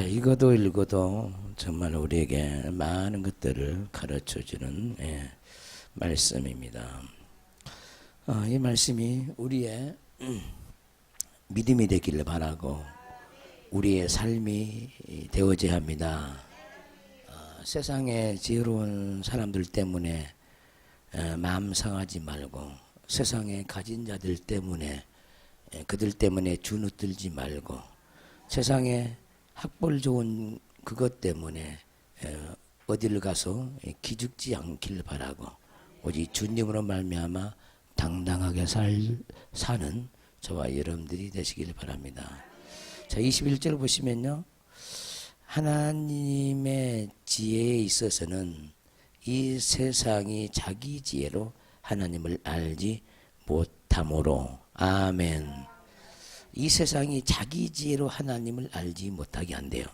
읽어도 읽어도 정말 우리에게 많은 것들을 가르쳐주는 말씀입니다. 이 말씀이 우리의 믿음이 되기를 바라고 우리의 삶이 되어져야 합니다. 세상에 지혜로운 사람들 때문에 마음 상하지 말고, 세상에 가진 자들 때문에 그들 때문에 주눅들지 말고, 세상에 학벌 좋은 그것 때문에 어디를 가서 기죽지 않길 바라고, 오직 주님으로 말미암아 당당하게 사는 저와 여러분들이 되시길 바랍니다. 자, 21절 보시면요, 하나님의 지혜에 있어서는 이 세상이 자기 지혜로 하나님을 알지 못하므로. 아멘. 이 세상이 자기 지혜로 하나님을 알지 못하게 한대요.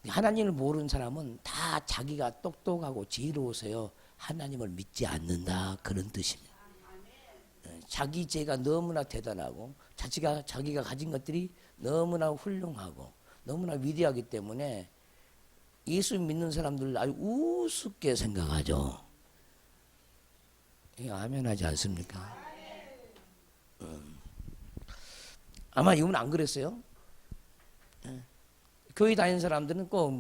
하나님을 모르는 사람은 다 자기가 똑똑하고 지혜로워서요 하나님을 믿지 않는다, 그런 뜻입니다. 자기 지혜가 너무나 대단하고 자기가 가진 것들이 너무나 훌륭하고 너무나 위대하기 때문에 예수 믿는 사람들 아주 우습게 생각하죠. 아멘 하지 않습니까? 아마 이분 안 그랬어요. 교회 다니는 사람들은 꼭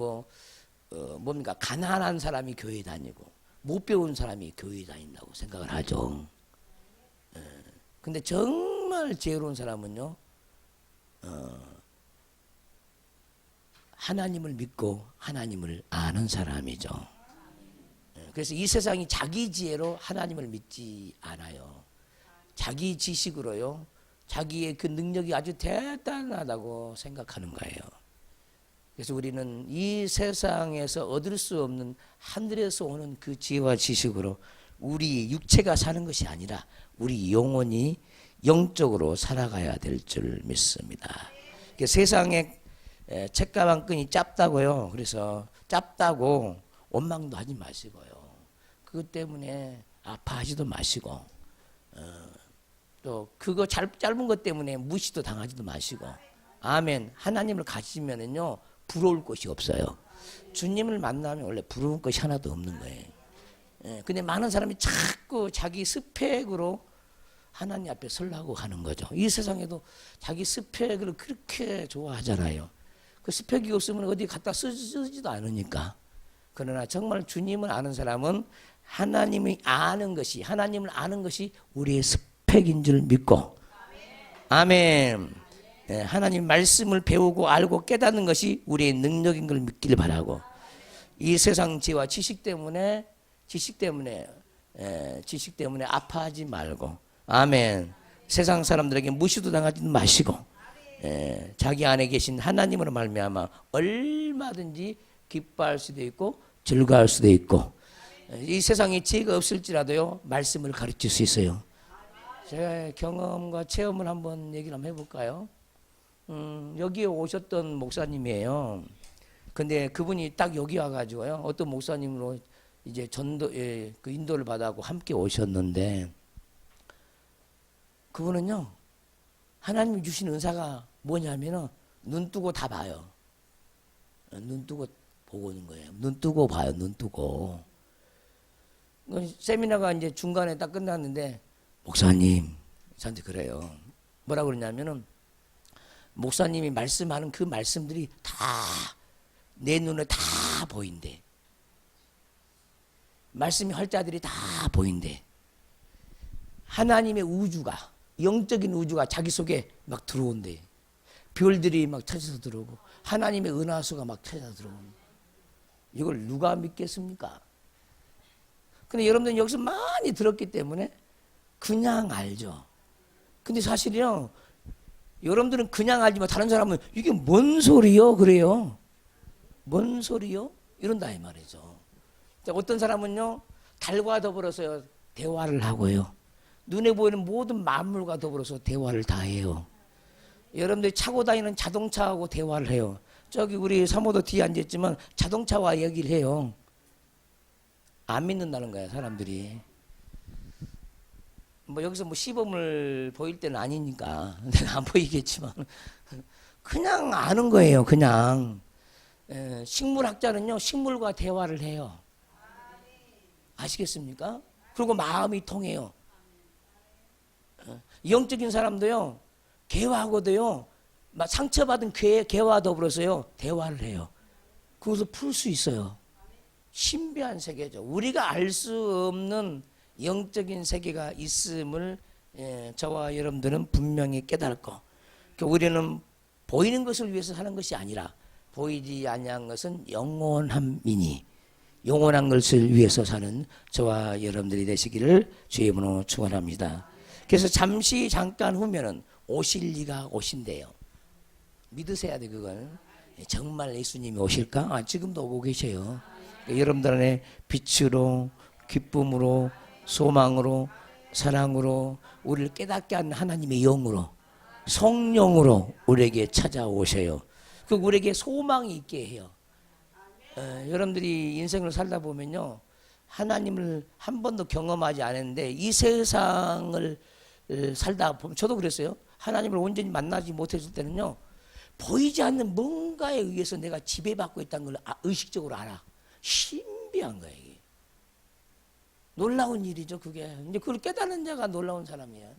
뭡니까? 가난한 사람이 교회 다니고 못 배운 사람이 교회 다닌다고 생각을 하죠. 근데 정말 지혜로운 사람은요, 하나님을 믿고 하나님을 아는 사람이죠. 그래서 이 세상이 자기 지혜로 하나님을 믿지 않아요. 자기 지식으로요, 자기의 그 능력이 아주 대단하다고 생각하는 거예요. 그래서 우리는 이 세상에서 얻을 수 없는 하늘에서 오는 그 지혜와 지식으로 우리 육체가 사는 것이 아니라 우리 영혼이 영적으로 살아가야 될 줄 믿습니다. 세상에 책감 한 끈이 짧다고요. 그래서 짧다고 원망도 하지 마시고요. 그것 때문에 아파하지도 마시고, 또 그거 짧은 것 때문에 무시도 당하지도 마시고. 아멘. 하나님을 가지면은요 부러울 것이 없어요. 주님을 만나면 원래 부러운 것이 하나도 없는 거예요. 근데 많은 사람이 자꾸 자기 스펙으로 하나님 앞에 서려고 하는 거죠. 이 세상에도 자기 스펙을 그렇게 좋아하잖아요. 그 스펙이 없으면 어디 갖다 쓰지도 않으니까. 그러나 정말 주님을 아는 사람은 하나님을 아는 것이 우리의 스펙인 줄 믿고, 아멘. 하나님 말씀을 배우고 알고 깨닫는 것이 우리의 능력인 걸 믿기를 바라고, 이 세상 지혜와 지식 때문에 아파하지 말고, 아멘. 세상 사람들에게 무시도 당하지 마시고, 자기 안에 계신 하나님으로 말미암아 얼마든지 기뻐할 수도 있고 즐거워할 수도 있고, 이 세상에 지혜가 없을지라도요 말씀을 가르칠 수 있어요. 제가 경험과 체험을 한번 얘기를 한번 해볼까요? 여기에 오셨던 목사님이에요. 근데 그분이 딱 여기 와가지고요, 어떤 목사님으로 이제 그 인도를 받아고 함께 오셨는데, 그분은요 하나님이 주신 은사가 뭐냐면은 눈 뜨고 다 봐요. 눈 뜨고 보고 있는 거예요. 눈 뜨고 봐요. 눈 뜨고. 세미나가 이제 중간에 딱 끝났는데, 목사님, 저한테 그래요. 뭐라고 그러냐면은, 목사님이 말씀하는 그 말씀들이 다 내 눈에 다 보인대. 말씀이 활자들이 다 보인대. 하나님의 우주가, 영적인 우주가 자기 속에 막 들어온대. 별들이 막 찾아서 들어오고 하나님의 은하수가 막 찾아서 들어오고. 이걸 누가 믿겠습니까? 근데 여러분들은 여기서 많이 들었기 때문에 그냥 알죠. 근데 사실은요, 여러분들은 그냥 알지만 다른 사람은 이게 뭔 소리요? 그래요. 뭔 소리요? 이런다 이 말이죠. 어떤 사람은요 달과 더불어서 대화를 하고요, 눈에 보이는 모든 만물과 더불어서 대화를 다 해요. 여러분들이 차고 다니는 자동차하고 대화를 해요. 저기 우리 사모도 뒤에 앉았지만 자동차와 얘기를 해요. 안 믿는다는 거야 사람들이. 여기서 시범을 보일 때는 아니니까 내가 안 보이겠지만 그냥 아는 거예요. 그냥. 식물학자는요, 식물과 대화를 해요. 아시겠습니까? 그리고 마음이 통해요. 영적인 사람도요, 개화하고도요, 막 상처받은 개와 더불어서요, 대화를 해요. 그것을 풀 수 있어요. 신비한 세계죠. 우리가 알 수 없는 영적인 세계가 있음을 저와 여러분들은 분명히 깨달고, 우리는 보이는 것을 위해서 사는 것이 아니라 보이지 아니한 것은 영원함이니 영원한 것을 위해서 사는 저와 여러분들이 되시기를 주의 이름으로 축원합니다. 그래서 잠깐 후면은 오실 이가 오신대요. 믿으셔야 돼. 그걸 정말 예수님이 오실까? 지금도 오고 계셔요. 여러분들 안에 빛으로, 기쁨으로, 소망으로, 사랑으로 우리를 깨닫게 하는 하나님의 영으로, 성령으로 우리에게 찾아오셔요. 그 우리에게 소망이 있게 해요. 여러분들이 인생을 살다 보면요, 하나님을 한 번도 경험하지 않았는데 이 세상을 살다 보면, 저도 그랬어요. 하나님을 온전히 만나지 못했을 때는요, 보이지 않는 뭔가에 의해서 내가 지배받고 있다는 걸 의식적으로 알아. 신비한 거예요. 이게. 놀라운 일이죠, 그게. 이제 그걸 깨닫는 자가 놀라운 사람이에요.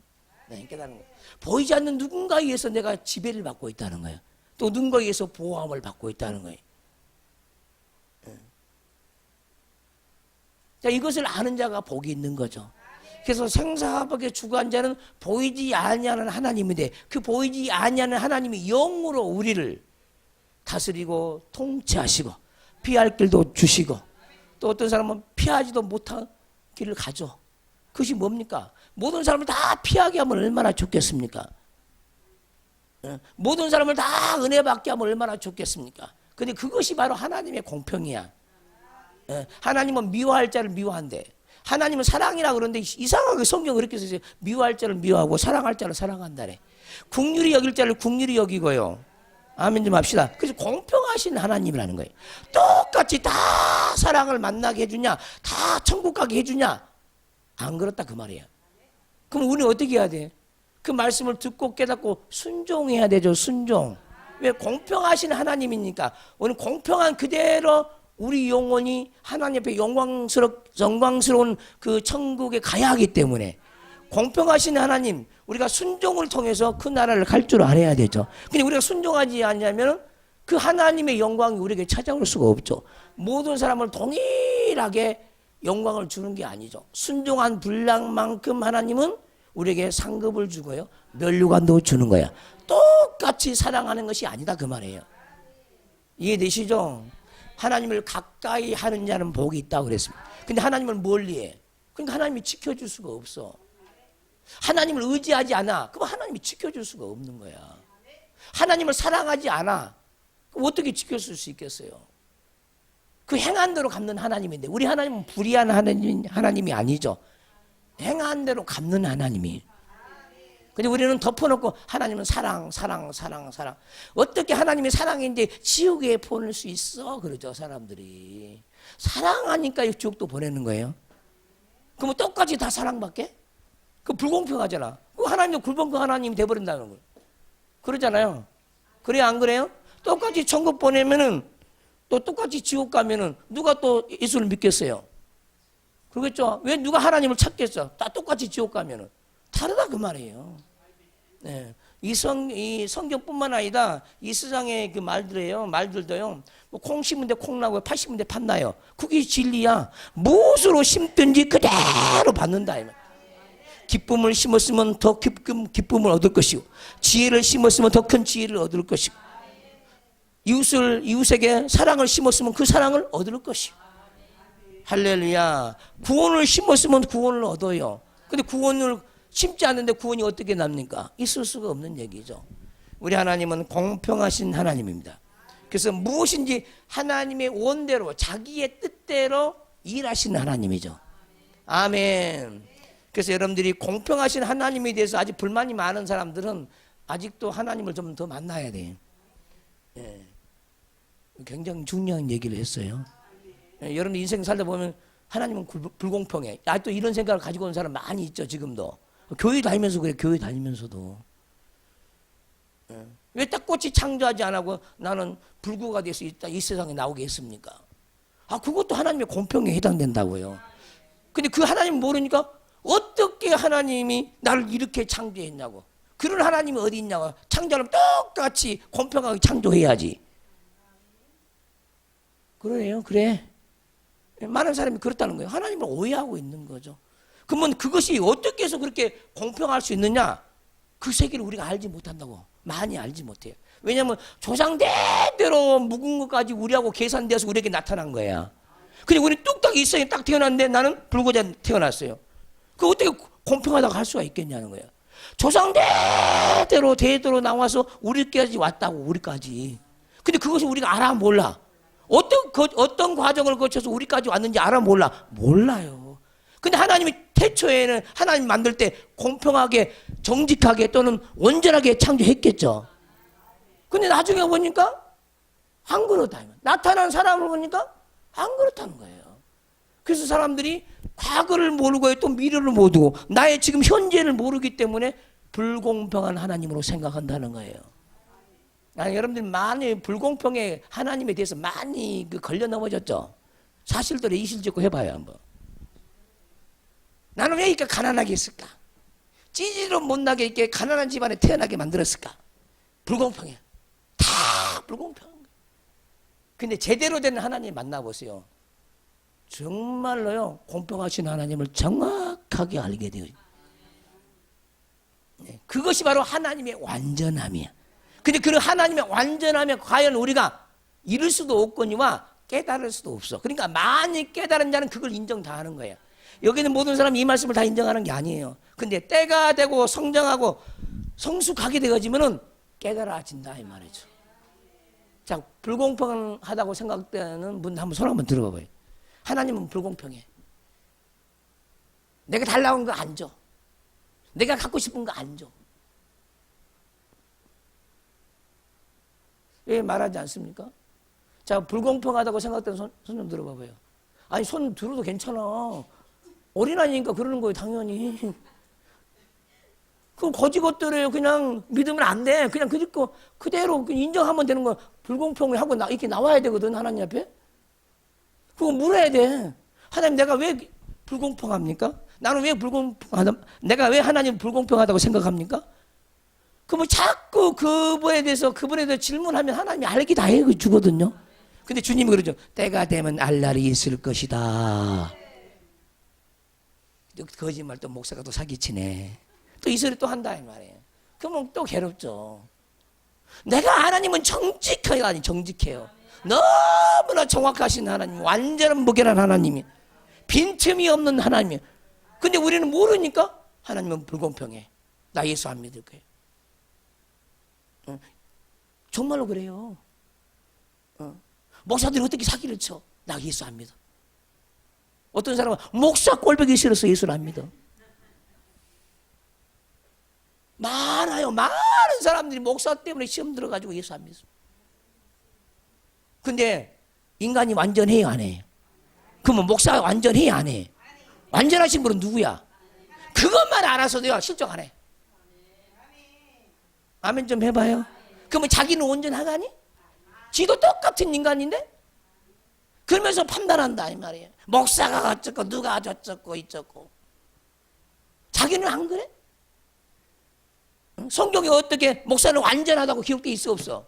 네, 깨닫는 거예요. 보이지 않는 누군가에 의해서 내가 지배를 받고 있다는 거예요. 또 누군가에 의해서 보호함을 받고 있다는 거예요. 자, 이것을 아는 자가 복이 있는 거죠. 그래서 생사화복의 주관자는 보이지 아니하는 하나님인데, 그 보이지 아니하는 하나님이 영으로 우리를 다스리고 통치하시고 피할 길도 주시고, 또 어떤 사람은 피하지도 못한 길을 가죠. 그것이 뭡니까? 모든 사람을 다 피하게 하면 얼마나 좋겠습니까? 모든 사람을 다 은혜 받게 하면 얼마나 좋겠습니까? 근데 그것이 바로 하나님의 공평이야. 하나님은 미워할 자를 미워한대. 하나님은 사랑이라 그러는데 이상하게 성경 그렇게 써있어요. 미워할 자를 미워하고 사랑할 자를 사랑한다래. 긍휼히 여길 자를 긍휼히 여기고요. 아멘 좀 합시다. 그래서 공평하신 하나님이라는 거예요. 똑같이 다 사랑을 만나게 해주냐, 다 천국 가게 해주냐, 안 그렇다 그 말이에요. 그럼 우리는 어떻게 해야 돼? 그 말씀을 듣고 깨닫고 순종해야 되죠. 순종. 왜? 공평하신 하나님이니까. 오늘 공평한 그대로 우리 영혼이 하나님 앞에 영광스러운 그 천국에 가야 하기 때문에, 공평하신 하나님, 우리가 순종을 통해서 그 나라를 갈 줄 알아야 되죠. 근데 우리가 순종하지 않냐면 그 하나님의 영광이 우리에게 찾아올 수가 없죠. 모든 사람을 동일하게 영광을 주는 게 아니죠. 순종한 분량만큼 하나님은 우리에게 상급을 주고요, 면류관도 주는 거야. 똑같이 사랑하는 것이 아니다 그 말이에요. 이해되시죠? 하나님을 가까이 하는 자는 복이 있다고 그랬습니다. 근데 하나님을 멀리해. 그러니까 하나님이 지켜줄 수가 없어. 하나님을 의지하지 않아. 그럼 하나님이 지켜줄 수가 없는 거야. 하나님을 사랑하지 않아. 그럼 어떻게 지켜줄 수 있겠어요? 그 행한 대로 갚는 하나님인데, 우리 하나님은 불의한 하나님이 아니죠. 행한 대로 갚는 하나님이. 근데 우리는 덮어놓고 하나님은 사랑. 어떻게 하나님이 사랑인데 지옥에 보낼 수 있어? 그러죠, 사람들이. 사랑하니까 지옥도 보내는 거예요. 그럼 똑같이 다 사랑받게? 그 불공평하잖아. 그 하나님도 불공평 하나님이 돼버린다는 거예요. 그러잖아요. 그래요, 안 그래요? 똑같이 천국 보내면은 또 똑같이 지옥 가면은 누가 또 예수를 믿겠어요? 그러겠죠? 왜 누가 하나님을 찾겠어? 다 똑같이 지옥 가면은. 다르다 그 말이에요. 네. 이 성경뿐만 아니라 이 세상의 그 말들도요. 뭐 콩 심은 데 콩 나고 팥 심은 데 팥 나요. 그게 진리야. 무엇으로 심든지 그대로 받는다. 기쁨을 심었으면 더 기쁨을 얻을 것이고, 지혜를 심었으면 더 큰 지혜를 얻을 것이고, 이웃에게 사랑을 심었으면 그 사랑을 얻을 것이고. 할렐루야. 구원을 심었으면 구원을 얻어요. 근데 구원을 심지 않는데 구원이 어떻게 납니까? 있을 수가 없는 얘기죠. 우리 하나님은 공평하신 하나님입니다. 그래서 무엇인지 하나님의 원대로, 자기의 뜻대로 일하시는 하나님이죠. 아멘. 그래서 여러분들이 공평하신 하나님에 대해서 아직 불만이 많은 사람들은 아직도 하나님을 좀 더 만나야 돼요. 예. 굉장히 중요한 얘기를 했어요. 예. 여러분 인생 살다 보면 하나님은 불공평해. 아직도 이런 생각을 가지고 온 사람 많이 있죠, 지금도. 교회 다니면서 그래, 교회 다니면서도. 예. 왜 딱꼬치 창조하지 않고 나는 불구가 돼서 이 세상에 나오게 했습니까? 아, 그것도 하나님의 공평에 해당된다고요. 근데 그 하나님 모르니까 어떻게 하나님이 나를 이렇게 창조했냐고. 그런 하나님이 어디 있냐고. 창조하면 똑같이 공평하게 창조해야지. 그래요, 그래. 많은 사람이 그렇다는 거예요. 하나님을 오해하고 있는 거죠. 그러면 그것이 어떻게 해서 그렇게 공평할 수 있느냐? 그 세계를 우리가 알지 못한다고. 많이 알지 못해요. 왜냐하면 조상대대로 묵은 것까지 우리하고 계산돼서 우리에게 나타난 거야. 근데 우리 뚝딱 있어요. 딱 태어났는데 나는 불구자 태어났어요. 그 어떻게 공평하다고 할 수가 있겠냐는 거야. 조상대대로 대대로 나와서 우리까지 왔다고, 우리까지. 근데 그것을 우리가 알아 몰라. 어떤 과정을 거쳐서 우리까지 왔는지 알아 몰라. 몰라요. 근데 하나님이 태초에는 하나님 만들 때 공평하게 정직하게 또는 온전하게 창조했겠죠. 근데 나중에 보니까 안 그렇다. 나타난 사람을 보니까 안 그렇다는 거예요. 그래서 사람들이 과거를 모르고 또 미래를 모르고 나의 지금 현재를 모르기 때문에 불공평한 하나님으로 생각한다는 거예요. 아니, 여러분들 많이 불공평에 하나님에 대해서 많이 걸려 넘어졌죠. 사실대로 이실직고 해봐요 한번. 나는 왜 이렇게 가난하게 했을까? 찌질로 못나게 이렇게 가난한 집안에 태어나게 만들었을까? 불공평해. 다 불공평한 거예요. 근데 제대로 된 하나님 만나보세요. 정말로요, 공평하신 하나님을 정확하게 알게 돼요. 그것이 바로 하나님의 완전함이야. 근데 그 하나님의 완전함에 과연 우리가 이룰 수도 없거니와 깨달을 수도 없어. 그러니까 많이 깨달은 자는 그걸 인정 다 하는 거예요. 여기는 모든 사람이 이 말씀을 다 인정하는 게 아니에요. 근데 때가 되고 성장하고 성숙하게 되어지면은 깨달아진다 이 말이죠. 자, 불공평하다고 생각되는 분 한번 손 한번 들어봐봐요. 하나님은 불공평해. 내가 달라온 거 안 줘. 내가 갖고 싶은 거 안 줘. 왜 말하지 않습니까? 자, 불공평하다고 생각되는 손 좀 들어봐봐요. 아니, 손 들어도 괜찮아. 어린아이니까 그러는 거예요, 당연히. 그 거지 것들을 그냥 믿으면 안 돼. 그냥 그대로 인정하면 되는 거야. 불공평을 하고 이렇게 나와야 되거든, 하나님 앞에. 그거 물어야 돼. 하나님, 내가 왜 불공평합니까? 나는 왜 불공평하다? 내가 왜 하나님 불공평하다고 생각합니까? 그러면 자꾸 그분에 대해서 질문하면 하나님이 알기 다 해주거든요. 근데 주님이 그러죠. 때가 되면 알 날이 있을 것이다. 거짓말 또 목사가 또 사기치네. 또 이 소리 또 한다 이 말이에요. 그러면 또 괴롭죠. 내가 하나님은 정직해요. 너무나 정확하신 하나님, 완전한 무결한 하나님이, 빈틈이 없는 하나님이. 근데 우리는 모르니까 하나님은 불공평해. 나 예수 안 믿을 거예요. 정말로 그래요. 목사들이 어떻게 사기를 쳐? 나 예수 안 믿어. 어떤 사람은 목사 꼴보기 싫어서 예수를 안 믿어. 많아요. 많은 사람들이 목사 때문에 시험 들어가지고 예수 안 믿어. 근데 인간이 완전해요, 안 해요? 그러면 목사가 완전해요, 안 해요? 완전하신 분은 누구야? 그것만 알아서도요, 실적 안 해. 아멘 좀 해봐요. 그러면 자기는 온전하다니? 지도 똑같은 인간인데? 그러면서 판단한다 이 말이에요. 목사가 어쩌고 누가 저쩌고 이쩌고. 자기는 안 그래? 성경에 어떻게 목사는 완전하다고 기록되어 있어 없어?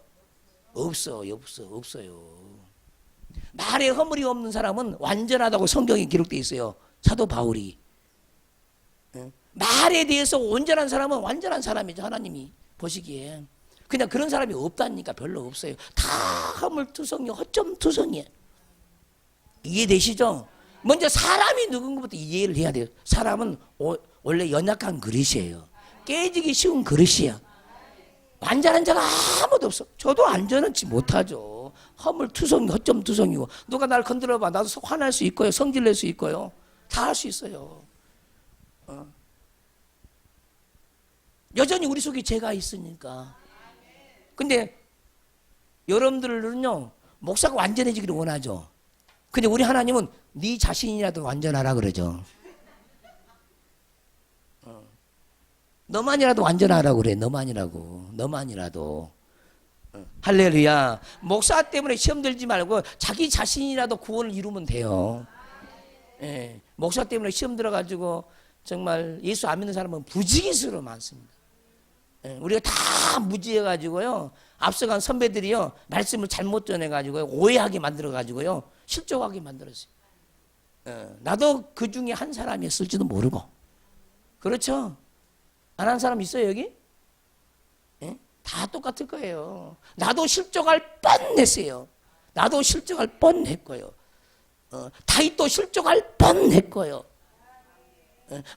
없어요. 말에 허물이 없는 사람은 완전하다고 성경에 기록되어 있어요. 사도 바울이. 말에 대해서 온전한 사람은 완전한 사람이죠. 하나님이 보시기에. 그냥 그런 사람이 없다니까 별로 없어요. 다 허물투성이 허점투성이에요. 이해되시죠? 먼저 사람이 누군 것부터 이해를 해야 돼요. 사람은 원래 연약한 그릇이에요. 깨지기 쉬운 그릇이야. 완전한 자가 아무도 없어. 저도 완전하지 못하죠. 허물투성이 허점투성이고 누가 날 건드려봐 나도 화날 수 있고요. 성질낼 수 있고요. 다 할 수 있어요. 여전히 우리 속에 죄가 있으니까. 근데 여러분들은요 목사가 완전해지기를 원하죠. 근데 우리 하나님은 네 자신이라도 완전하라 그러죠. 너만이라도 완전하라고 그래. 너만이라도. 할렐루야. 목사 때문에 시험 들지 말고 자기 자신이라도 구원을 이루면 돼요. 예, 목사 때문에 시험 들어가지고 정말 예수 안 믿는 사람은 부지기수로 많습니다. 예, 우리가 다 무지해가지고요, 앞서간 선배들이요 말씀을 잘못 전해가지고 오해하게 만들어가지고요 실족하게 만들었어요. 예, 나도 그 중에 한 사람이었을지도 모르고. 그렇죠? 안 한 사람 있어요 여기? 예? 다 똑같을 거예요. 나도 실족할 뻔했어요. 나도 실족할 뻔했고요. 다윗도 실족할 뻔했고요.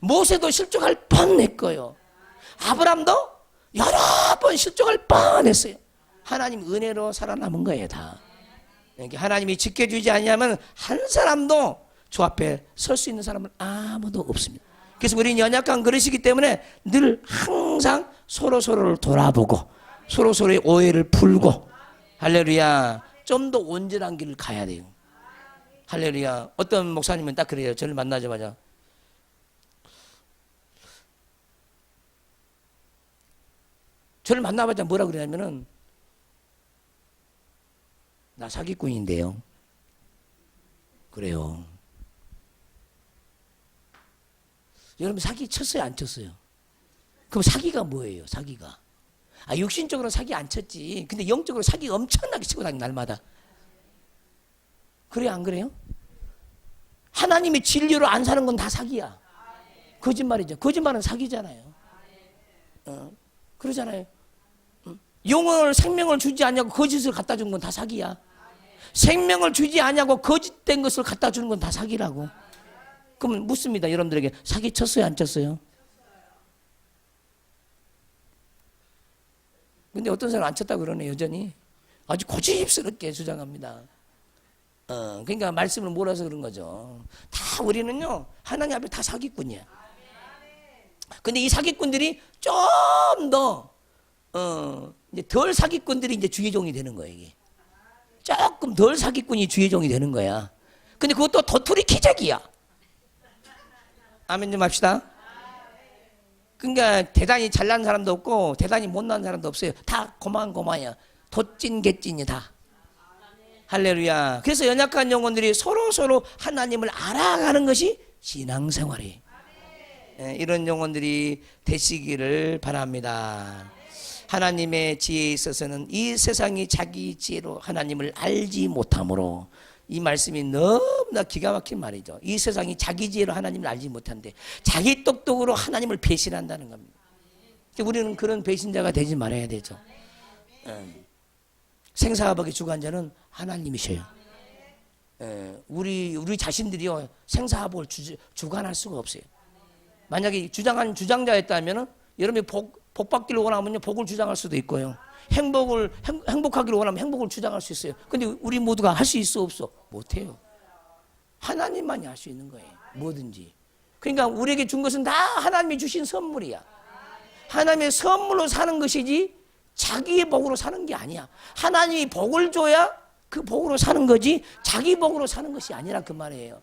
모세도 실족할 뻔했고요. 아브람도 여러 번 실족할 뻔했어요. 하나님 은혜로 살아남은 거예요 다. 하나님이 지켜주지 않으면 한 사람도 주 앞에 설 수 있는 사람은 아무도 없습니다. 그래서 우리는 연약한 그릇이기 때문에 늘 항상 서로서로를 돌아보고 서로서로의 오해를 풀고, 할렐루야, 좀 더 온전한 길을 가야 돼요. 할렐루야. 어떤 목사님은 딱 그래요. 저를 만나자마자 뭐라 그러냐면은, 나 사기꾼인데요. 그래요. 여러분 사기 쳤어요 안 쳤어요? 그럼 사기가 뭐예요? 사기가 육신적으로 사기 안 쳤지, 근데 영적으로 사기 엄청나게 치고 다니 날마다. 그래요 안 그래요? 하나님의 진리로 안 사는 건 다 사기야. 거짓말이죠. 거짓말은 사기잖아요. 그러잖아요. 영혼을, 생명을 주지 않냐고 거짓을 갖다 준 건 다 사기야. 생명을 주지 않냐고 거짓된 것을 갖다 주는 건 다 사기라고. 그러면 묻습니다 여러분들에게, 사기 쳤어요 안 쳤어요? 근데 어떤 사람 안 쳤다고 그러네. 여전히 아주 고집스럽게 주장합니다. 그러니까 말씀을 몰아서 그런 거죠. 다 우리는요 하나님 앞에 다 사기꾼이야. 근데 이 사기꾼들이 좀 더 이제 덜 사기꾼들이 이제 주의 종이 되는 거예요. 이게 조금 덜 사기꾼이 주의 종이 되는 거야. 근데 그것도 도토리 기적이야. 아멘 좀 합시다. 그러니까 대단히 잘난 사람도 없고 대단히 못난 사람도 없어요. 다 고만고만이야. 도찐 개찐이 다. 할렐루야. 그래서 연약한 영혼들이 서로 하나님을 알아가는 것이 신앙생활이에요. 이런 영혼들이 되시기를 바랍니다. 하나님의 지혜에 있어서는 이 세상이 자기 지혜로 하나님을 알지 못하므로, 이 말씀이 너무나 기가 막힌 말이죠. 이 세상이 자기 지혜로 하나님을 알지 못한데 자기 똑똑으로 하나님을 배신한다는 겁니다. 우리는 그런 배신자가 되지 말아야 되죠. 생사화복의 주관자는 하나님이셔요. 우리 자신들이요 생사화복을 주관할 수가 없어요. 만약에 주장자였다면 여러분이 복 받기를 원하면요 복을 주장할 수도 있고요, 행복하기를 원하면 행복을 주장할 수 있어요. 근데 우리 모두가 할 수 있어 없어? 못해요. 하나님만이 할 수 있는 거예요 뭐든지. 그러니까 우리에게 준 것은 다 하나님이 주신 선물이야. 하나님의 선물로 사는 것이지 자기의 복으로 사는 게 아니야. 하나님이 복을 줘야 그 복으로 사는 거지 자기 복으로 사는 것이 아니라 그 말이에요.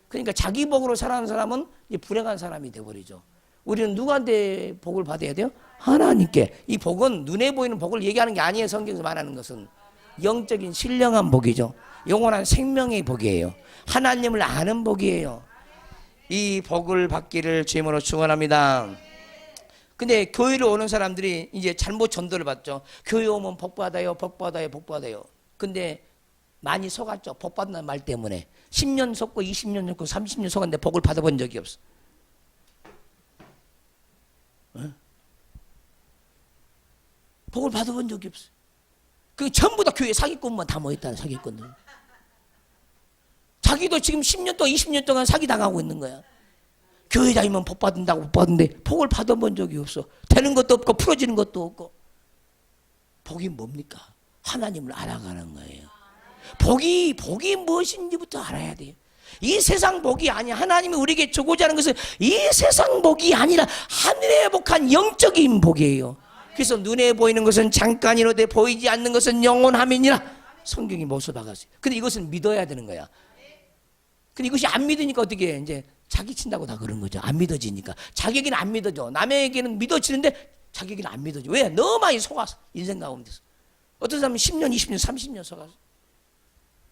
그러니까 자기 복으로 사는 사람은 불행한 사람이 되어버리죠. 우리는 누구한테 복을 받아야 돼요? 하나님께. 이 복은 눈에 보이는 복을 얘기하는 게 아니에요. 성경에서 말하는 것은 영적인 신령한 복이죠. 영원한 생명의 복이에요. 하나님을 아는 복이에요. 이 복을 받기를 주님으로 축원합니다. 근데 교회를 오는 사람들이 이제 잘못 전도를 받죠. 교회 오면 복 받아요, 복 받아요, 복 받아요. 근데 많이 속았죠. 복 받는 말 때문에. 10년 속고 20년 속고 30년 속았는데 복을 받아본 적이 없어. 복을 받아본 적이 없어. 그 전부 다 교회 사기꾼만 다 모였다는 사기꾼들. 자기도 지금 10년 동안 20년 동안 사기 당하고 있는 거야. 교회 다니면 복 받는다고 복 받는데 복을 받아본 적이 없어. 되는 것도 없고 풀어지는 것도 없고. 복이 뭡니까? 하나님을 알아가는 거예요. 복이 무엇인지부터 알아야 돼요. 이 세상 복이 아니야. 하나님이 우리에게 주고자 하는 것은 이 세상 복이 아니라 하늘에 복한 영적인 복이에요. 그래서 눈에 보이는 것은 잠깐이로되 보이지 않는 것은 영원함이니라 성경이 못써 박았어요. 근데 이것은 믿어야 되는 거야. 근데 이것이 안 믿으니까 어떻게 해? 이제 자기 친다고 다 그런 거죠. 안 믿어지니까. 자기에게는 안 믿어져. 남에게는 믿어지는데 자기에게는 안 믿어져. 왜? 너무 많이 속았어. 인생 가운데서. 어떤 사람은 10년, 20년, 30년 서가서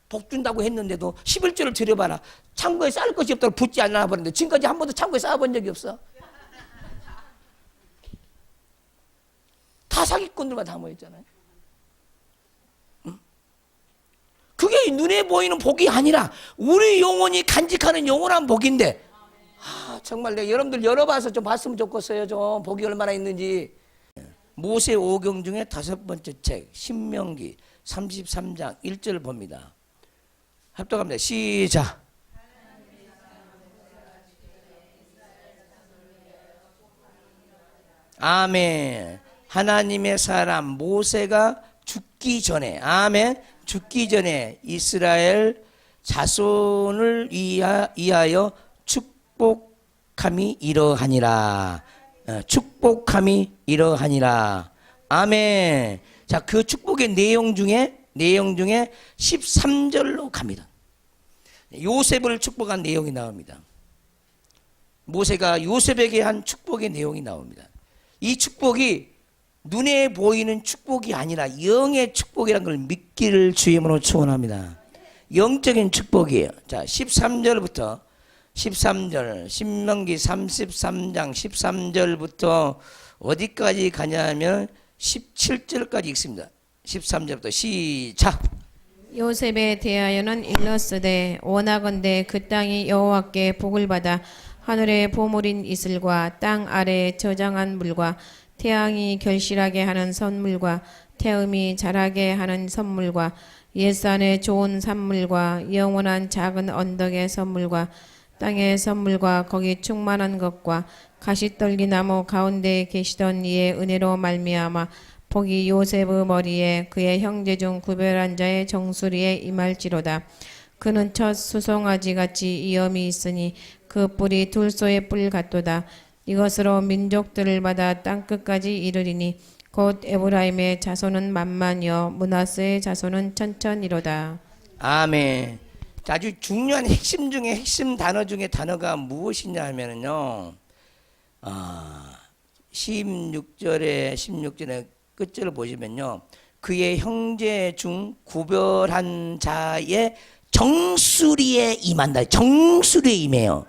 복 준다고 했는데도 11조를 드려봐라. 창고에 쌓을 것이 없다고 붙지 않나 버렸는데 지금까지 한 번도 창고에 쌓아본 적이 없어. 다 사기꾼들만 다 모였잖아요. 그게 눈에 보이는 복이 아니라 우리 영혼이 간직하는 영원한 복인데, 정말 내가 여러분들 열어봐서 좀 봤으면 좋겠어요. 좀 복이 얼마나 있는지. 모세 오경 중에 5번째 책 신명기 33장 1절 봅니다. 합독합니다. 시작. 아멘. 하나님의 사람 모세가 죽기 전에, 아멘, 죽기 전에 이스라엘 자손을 위하여 축복함이 이러하니라. 축복함이 이러하니라. 아멘. 자, 그 축복의 내용 중에 13절로 갑니다. 요셉을 축복한 내용이 나옵니다. 모세가 요셉에게 한 축복의 내용이 나옵니다. 이 축복이 눈에 보이는 축복이 아니라 영의 축복이라는 걸 믿기를 주임으로 축원합니다. 영적인 축복이에요. 자, 13절 신명기 33장 13절부터 어디까지 가냐면 17절까지 읽습니다. 13절부터 시작. 요셉에 대하여는 일렀으되 원하건대 그 땅이 여호와께 복을 받아 하늘의 보물인 이슬과 땅 아래에 저장한 물과 태양이 결실하게 하는 선물과 태음이 자라게 하는 선물과 옛산의 좋은 산물과 영원한 작은 언덕의 선물과 땅의 선물과 거기 충만한 것과 가시떨기 나무 가운데에 계시던 이의 은혜로 말미암아 복이 요셉의 머리에 그의 형제 중 구별한 자의 정수리에 임할지로다. 그는 첫 수송아지 같이 이염이 있으니 그 뿔이 둘소의 뿔 같도다. 이것으로 민족들을 받아 땅끝까지 이르리니 곧 에브라임의 자손은 만만이요 므낫세의 자손은 천천이로다. 아멘. 아주 중요한 핵심 중에 핵심 단어 중에 단어가 무엇이냐 하면은요, 16절의 끝절을 보시면요, 그의 형제 중 구별한 자의 정수리에 임한다. 정수리에 임해요.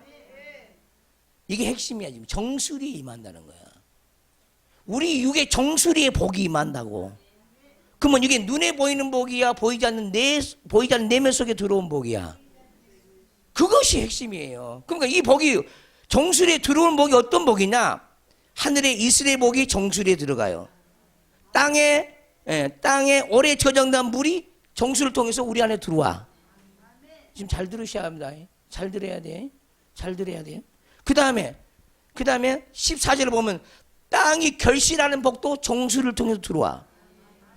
이게 핵심이야. 지금 정수리에 임한다는 거야. 우리 육의 정수리에 복이 임한다고. 그러면 이게 눈에 보이는 복이야, 보이지 않는 내면 속에 들어온 복이야. 그것이 핵심이에요. 그러니까 이 복이 정수리에 들어온 복이 어떤 복이냐? 하늘의 이슬의 복이 정수리에 들어가요. 땅에 오래 저장된 물이 정수를 통해서 우리 안에 들어와. 지금 잘 들으셔야 합니다. 잘 들어야 돼. 잘 들어야 돼요. 그 다음에 14절을 보면 땅이 결실하는 복도 정수를 통해서 들어와.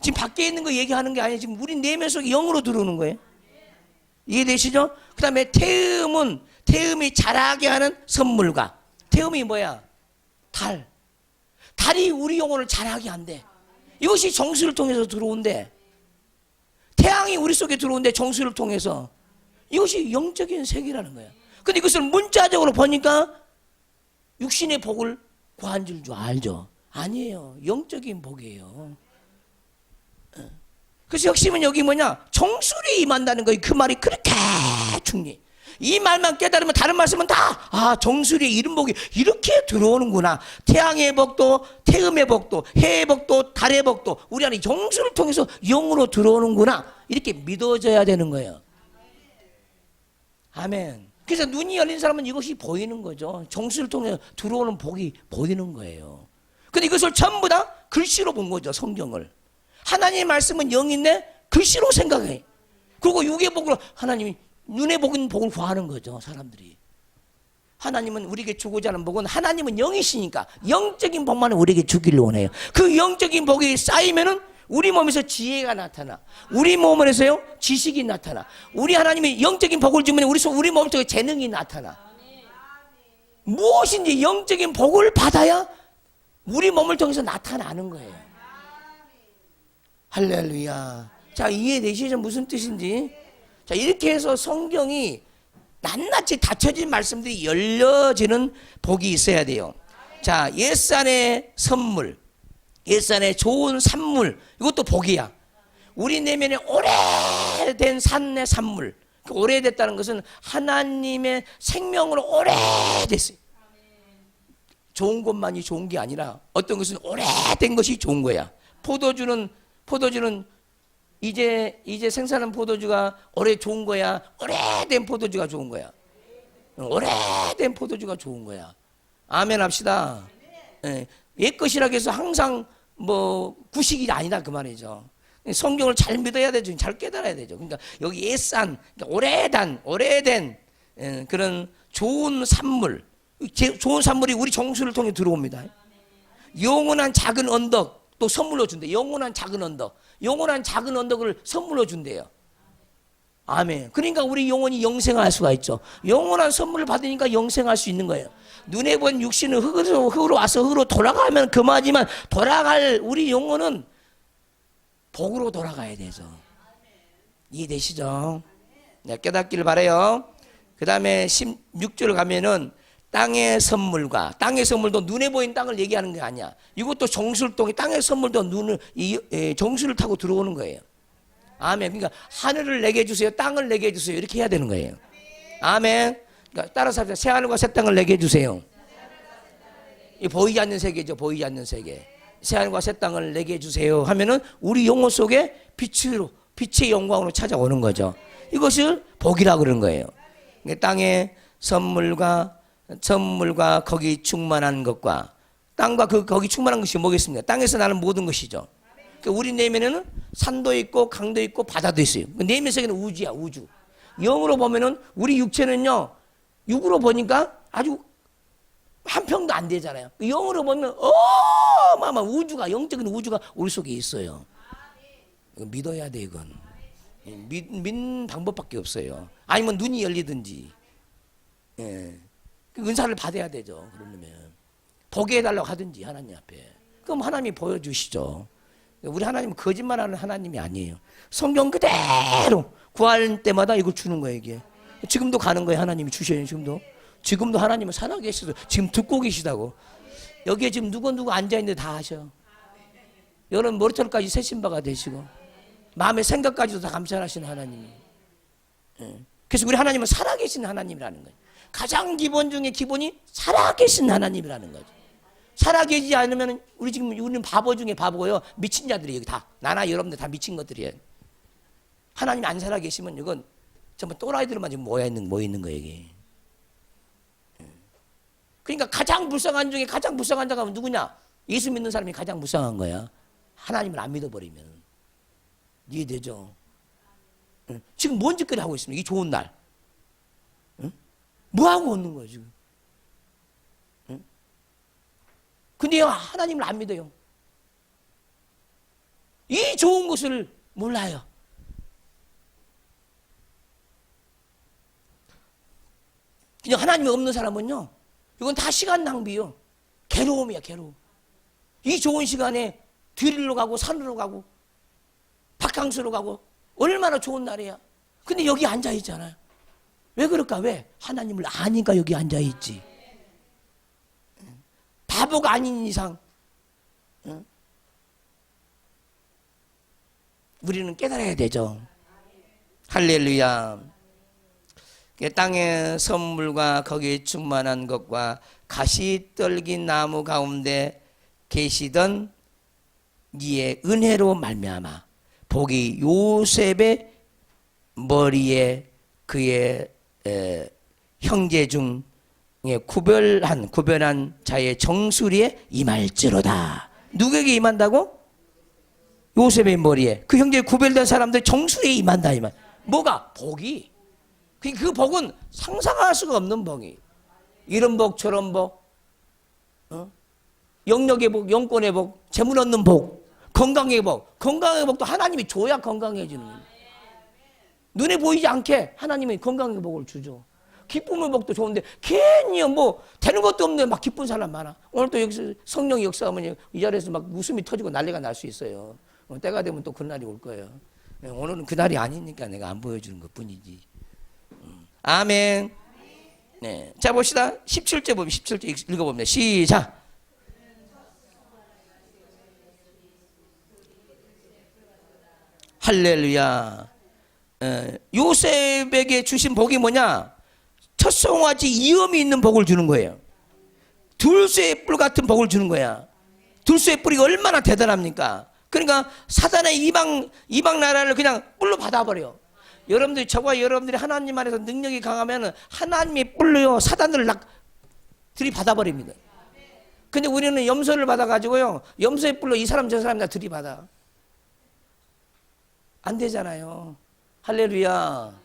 지금 밖에 있는 거 얘기하는 게 아니에요. 지금 우리 내면 속에 영으로 들어오는 거예요. 이해되시죠? 그 다음에 태음이 자라게 하는 선물과, 태음이 뭐야? 달이 우리 영혼을 자라게 한대. 이것이 정수를 통해서 들어온대. 태양이 우리 속에 들어온대. 정수를 통해서. 이것이 영적인 세계라는 거야. 근데 이것을 문자적으로 보니까 육신의 복을 구한 줄 알죠? 아니에요. 영적인 복이에요. 그래서 핵심은 여기 뭐냐? 정수리에 임한다는 거예요. 그 말이 그렇게 중요해. 이 말만 깨달으면 다른 말씀은 다 정수리에 이른 복이 이렇게 들어오는구나. 태양의 복도, 태음의 복도, 해의 복도, 달의 복도 우리 안에 정수를 통해서 영으로 들어오는구나. 이렇게 믿어져야 되는 거예요. 아멘. 그래서 눈이 열린 사람은 이것이 보이는 거죠. 정수를 통해 들어오는 복이 보이는 거예요. 근데 이것을 전부 다 글씨로 본 거죠. 성경을. 하나님의 말씀은 영인데 글씨로 생각해. 그리고 육의 복으로 하나님이 눈에 보는 복을 구하는 거죠. 사람들이. 하나님은 우리에게 주고자 하는 복은, 하나님은 영이시니까 영적인 복만을 우리에게 주기를 원해요. 그 영적인 복이 쌓이면은 우리 몸에서 지혜가 나타나. 우리 몸에서요 지식이 나타나. 우리 하나님이 영적인 복을 주면 우리 몸 속에 재능이 나타나. 무엇인지 영적인 복을 받아야 우리 몸을 통해서 나타나는 거예요. 할렐루야. 자, 이해되시죠? 무슨 뜻인지? 자, 이렇게 해서 성경이 낱낱이 닫혀진 말씀들이 열려지는 복이 있어야 돼요. 자, 옛산의 선물, 옛산의 좋은 산물, 이것도 복이야. 우리 내면에 오래된 산내 산물. 그 오래됐다는 것은 하나님의 생명으로 오래됐어요. 좋은 것만이 좋은 게 아니라 어떤 것은 오래된 것이 좋은 거야. 포도주는 이제 생산한 포도주가 오래 좋은 거야. 오래된 포도주가 좋은 거야. 오래된 포도주가 좋은 거야. 아멘 합시다. 예, 옛 것이라고 해서 항상 뭐 구식이 아니다 그 말이죠. 성경을 잘 믿어야 되죠. 잘 깨달아야 되죠. 그러니까 여기 옛산, 그러니까 오래된 그런 좋은 산물, 좋은 산물이 우리 정수를 통해 들어옵니다. 영원한 작은 언덕 또 선물로 준대. 영원한 작은 언덕을 선물로 준대요. 아멘. 그러니까 우리 영혼이 영생할 수가 있죠. 영원한 선물을 받으니까 영생할 수 있는 거예요. 눈에 본 육신은 흙으로 와서 흙으로 돌아가면 그만이지만 돌아갈 우리 영혼은 복으로 돌아가야 되죠. 이해되시죠? 네, 깨닫기를 바라요. 그 다음에 16절 가면은 땅의 선물도 눈에 보이는 땅을 얘기하는 게 아니야. 이것도 정수를 통해 땅의 선물도 정수를 타고 들어오는 거예요. 아멘. 그러니까 하늘을 내게 주세요. 땅을 내게 주세요. 이렇게 해야 되는 거예요. 아멘. 그러니까 따라서 합시다. 새 하늘과 새 땅을 내게 주세요. 이 보이지 않는 세계죠. 보이지 않는 세계. 새 하늘과 새 땅을 내게 주세요 하면은 우리 영혼 속에 빛의 영광으로 찾아오는 거죠. 이것을 복이라고 그러는 거예요. 그러니까 땅의 선물과 거기 충만한 것과 땅과 거기 충만한 것이 뭐겠습니까? 땅에서 나는 모든 것이죠. 그러니까 우리 내면에는 산도 있고 강도 있고 바다도 있어요. 내면 세계는 우주야, 우주. 영으로 보면은 우리 육체는요, 육으로 보니까 아주 한 평도 안 되잖아요. 영으로 보면 우주가, 영적인 우주가 우리 속에 있어요. 이거 믿어야 돼. 이건 믿는 방법밖에 없어요. 아니면 눈이 열리든지, 예, 은사를 받아야 되죠. 그러려면 보게 해달라고 하든지 하나님 앞에. 그럼 하나님이 보여주시죠. 우리 하나님은 거짓말하는 하나님이 아니에요. 성경 그대로 구할 때마다 이걸 주는 거예요. 이게 지금도 가는 거예요. 하나님이 주셔요. 지금도 하나님은 살아계시죠. 지금 듣고 계시다고. 여기에 지금 누구 앉아있는데 다 하셔. 여러분 머리털까지 새신 바가 되시고 마음의 생각까지도 다 감찰하시는 하나님이. 그래서 우리 하나님은 살아계신 하나님이라는 거예요. 가장 기본 중에 기본이 살아계신 하나님이라는 거죠. 살아계시지 않으면 우리는 바보 중에 바보고요. 미친 자들이 여기 다. 나나 여러분들 다 미친 것들이에요. 하나님이 안 살아계시면 이건 전부 또라이들만 지금 모여 있는 거예요. 이게. 그러니까 가장 불쌍한 중에 가장 불쌍한 자가 누구냐? 예수 믿는 사람이 가장 불쌍한 거야. 하나님을 안 믿어버리면. 이해되죠? 지금 뭔 짓거리 하고 있습니까? 이 좋은 날. 뭐하고 얻는 거야 지금? 근데 하나님을 안 믿어요. 이 좋은 것을 몰라요. 그냥 하나님이 없는 사람은요, 이건 다 시간 낭비요. 괴로움이야, 괴로움. 이 좋은 시간에 들로 가고 산으로 가고 바캉스로 가고 얼마나 좋은 날이야. 근데 여기 앉아 있잖아요. 왜 그럴까? 왜? 하나님을 아니까 여기 앉아 있지. 바보가 아닌 이상 우리는 깨달아야 되죠. 할렐루야. 땅의 선물과 거기에 충만한 것과 가시 떨긴 나무 가운데 계시던 이의 은혜로 말미암아 복이 요셉의 머리에 그의 형제 중에 구별한 자의 정수리에 임할지로다. 누구에게 임한다고? 요셉의 머리에. 그 형제에 구별된 사람들 정수리에 임한다. 이 말. 뭐가? 복이. 그 복은 상상할 수가 없는 복이. 이런 복, 저런 복, 영력의 복, 영권의 복, 재물 얻는 복, 건강의 복. 건강의 복도 하나님이 줘야 건강해지는 거예요. 눈에 보이지 않게 하나님이 건강의 복을 주죠. 기쁨의 복도 좋은데 괜히 뭐 되는 것도 없는데 막 기쁜 사람 많아. 오늘 또 여기서 성령의 역사하면 이 자리에서 막 웃음이 터지고 난리가 날 수 있어요. 때가 되면 또 그날이 올 거예요. 오늘은 그날이 아니니까 내가 안 보여주는 것 뿐이지. 아멘. 네. 자, 봅시다. 17절 보면 17절 읽어봅니다. 시작. 할렐루야. 요셉에게 주신 복이 뭐냐? 첫송아지 이음이 있는 복을 주는 거예요. 둘쇠의 뿔 같은 복을 주는 거야. 둘쇠의 뿔이 얼마나 대단합니까? 그러니까 사단의 이방 나라를 그냥 뿔로 받아버려. 여러분들이, 저와 여러분들이 하나님 안에서 능력이 강하면 하나님의 뿔로요 사단을 들이받아버립니다. 근데 우리는 염소를 받아가지고요 염소의 뿔로 이 사람 저 사람 다 들이받아. 안 되잖아요. 할렐루야.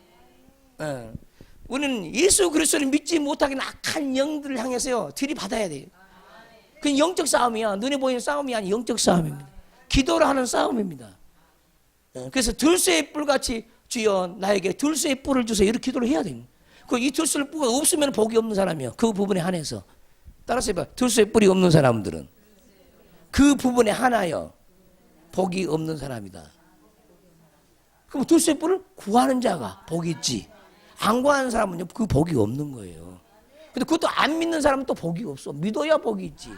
우리는 예수 그리스도를 믿지 못하기는 악한 영들을 향해서요 들이받아야 돼요. 그건 영적 싸움이야. 눈에 보이는 싸움이 아니 영적 싸움입니다. 기도로 하는 싸움입니다. 그래서 들쇠의 뿔같이 주여 나에게 들쇠의 뿔을 주세요 이렇게 기도를 해야 됩니다. 이 들쇠의 뿔이 없으면 복이 없는 사람이요. 그 부분에 한해서 따라서 해봐. 들쇠의 뿔이 없는 사람들은 그 부분에 하나요 복이 없는 사람이다. 그럼 들쇠의 뿔을 구하는 자가 복이 있지, 안 구하는 사람은 그 복이 없는 거예요. 근데 그것도 안 믿는 사람은 또 복이 없어. 믿어야 복이 있지.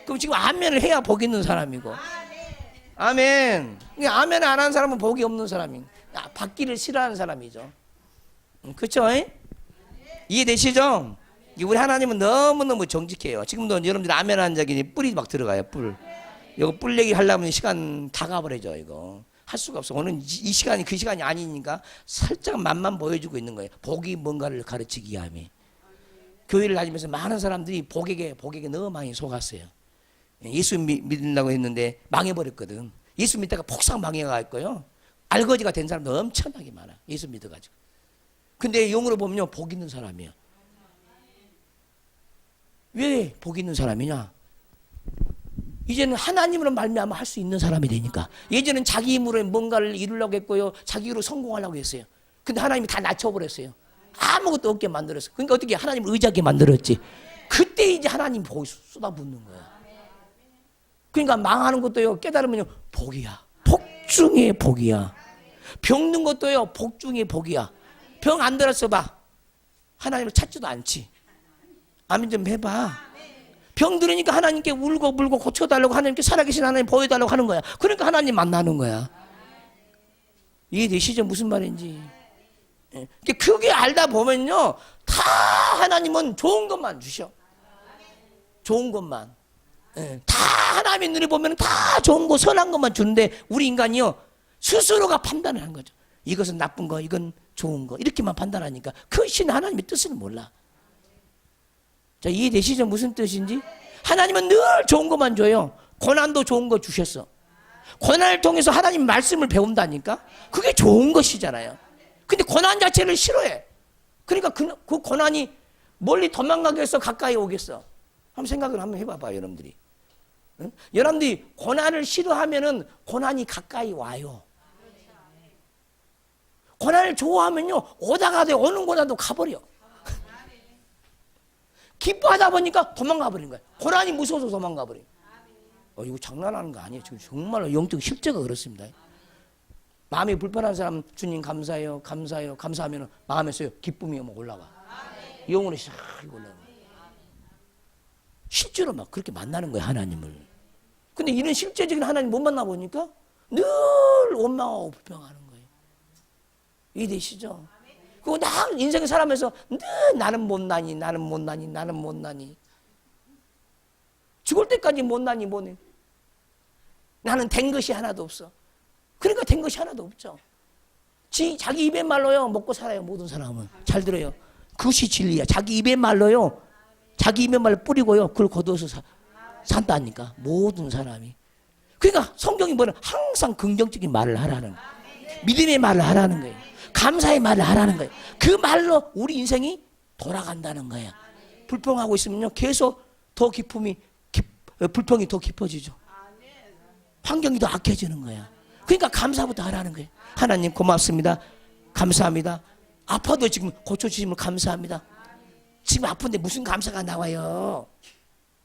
그럼 지금 아멘을 해야 복이 있는 사람이고. 아멘. 아멘 안 하는 사람은 복이 없는 사람이. 받기를 싫어하는 사람이죠. 그렇죠? 이해되시죠? 우리 하나님은 너무너무 정직해요. 지금도 여러분들 아멘 하는 자기 뿔이 막 들어가요. 뿔. 이거 뿔 얘기 하려면 시간 다 가버려져. 이거 할 수가 없어. 오늘 이 시간이 그 시간이 아니니까 살짝 맛만 보여주고 있는 거예요. 복이 뭔가를 가르치기 위함에. 교회를 다니면서 많은 사람들이 복에게 너무 많이 속았어요. 예수 믿는다고 했는데 망해버렸거든. 예수 믿다가 폭삭 망해가고요. 알거지가 된 사람도 엄청나게 많아. 예수 믿어가지고. 근데 영으로 보면요 복 있는 사람이야. 왜 복 있는 사람이냐? 이제는 하나님으로 말미암아 할 수 있는 사람이 되니까. 예전엔 자기 힘으로 뭔가를 이루려고 했고요. 자기 힘으로 성공하려고 했어요. 근데 하나님이 다 낮춰버렸어요. 아무것도 없게 만들었어요. 그러니까 어떻게 하나님을 의지하게 만들었지. 그때 이제 하나님 복이 쏟아붓는 거야. 그러니까 망하는 것도요 깨달으면요 복이야. 복 중에 복이야. 병든 것도요 복 중에 복이야. 병 안 들었어 봐. 하나님을 찾지도 않지. 아멘 좀 해봐. 병 들으니까 하나님께 울고 불고 고쳐달라고 하나님께 살아계신 하나님 보여달라고 하는 거야. 그러니까 하나님 만나는 거야. 이해되시죠? 무슨 말인지. 그게 알다 보면요 다 하나님은 좋은 것만 주셔. 좋은 것만. 다 하나님의 눈에 보면 다 좋은 거 선한 것만 주는데 우리 인간이요 스스로가 판단을 하는 거죠. 이것은 나쁜 거, 이건 좋은 거 이렇게만 판단하니까 그 신 하나님의 뜻을 몰라. 자, 이해되시죠? 무슨 뜻인지? 하나님은 늘 좋은 것만 줘요. 고난도 좋은 거 주셨어. 고난을 통해서 하나님 말씀을 배운다니까? 그게 좋은 것이잖아요. 근데 고난 자체를 싫어해. 그러니까 그 고난이 멀리 도망가겠어? 가까이 오겠어? 한번 생각을 한번 해봐봐, 여러분들이. 응? 여러분들이 고난을 싫어하면은 고난이 가까이 와요. 고난을 좋아하면요, 오다가 돼, 오는 고난도 가버려. 기뻐하다 보니까 도망가 버린 거야. 고난이 무서워서 도망가 버린 거야. 이거 장난하는 거 아니에요. 지금 정말로 영적 실제가 그렇습니다. 마음이 불편한 사람 주님 감사해요, 감사해요, 감사하면 마음에서요 기쁨이 막 올라와. 영혼이 싹 올라와. 실제로 막 그렇게 만나는 거야 하나님을. 근데 이런 실제적인 하나님 못 만나 보니까 늘 원망하고 불평하는 거예요. 이해되시죠? 그리고 나 인생을 살아면서 늘 나는 못나니, 나는 못나니, 나는 못나니. 죽을 때까지 못나니 뭐네. 나는 된 것이 하나도 없어. 그러니까 된 것이 하나도 없죠. 자기 입의 말로요 먹고 살아요. 모든 사람은. 잘 들어요. 그것이 진리야. 자기 입의 말로요. 자기 입의 말로 뿌리고요. 그걸 거두어서 산다니까. 모든 사람이. 그러니까 성경이 뭐냐. 항상 긍정적인 말을 하라는 거예요. 믿음의 말을 하라는 거예요. 감사의 말을 하라는 거예요. 그 말로 우리 인생이 돌아간다는 거예요. 불평하고 있으면요 계속 더 불평이 더 깊어지죠. 환경이 더 악해지는 거야. 그러니까 감사부터 하라는 거예요. 하나님 고맙습니다. 감사합니다. 아파도 지금 고쳐주심을 감사합니다. 지금 아픈데 무슨 감사가 나와요.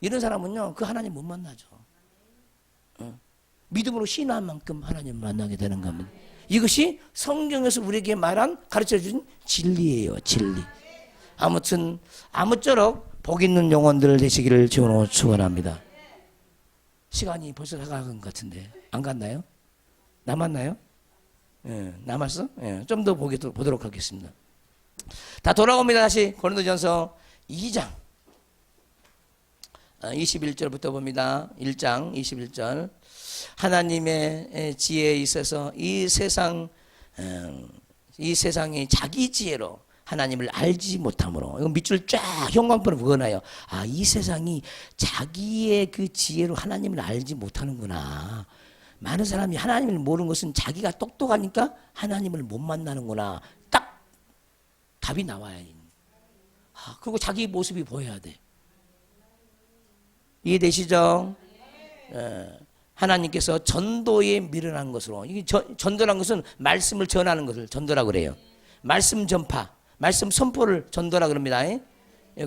이런 사람은요 그 하나님 못 만나죠. 믿음으로 신뢰한 만큼 하나님을 만나게 되는 겁니다. 이것이 성경에서 우리에게 말한 가르쳐준 진리예요. 진리. 아무튼 아무쪼록 복 있는 영혼들 되시기를 주로 축원합니다. 시간이 벌써 다가간 것 같은데 안 갔나요? 남았나요? 예, 남았어? 예, 좀 더 보도록 하겠습니다. 다 돌아옵니다. 다시 고린도전서 2장 21절부터 봅니다. 1장 21절. 하나님의 지혜에 있어서 이 세상이 자기 지혜로 하나님을 알지 못함으로, 이거 밑줄 쫙 형광펜으로 그어놔요. 아, 이 세상이 자기의 그 지혜로 하나님을 알지 못하는구나. 많은 사람이 하나님을 모르는 것은 자기가 똑똑하니까 하나님을 못 만나는구나. 딱 답이 나와야 돼. 아, 그리고 자기 모습이 보여야 돼. 이해되시죠? 하나님께서 전도에 미련한 것으로, 이게 전도란 것은 말씀을 전하는 것을 전도라고 그래요. 말씀 전파, 말씀 선포를 전도라 그럽니다.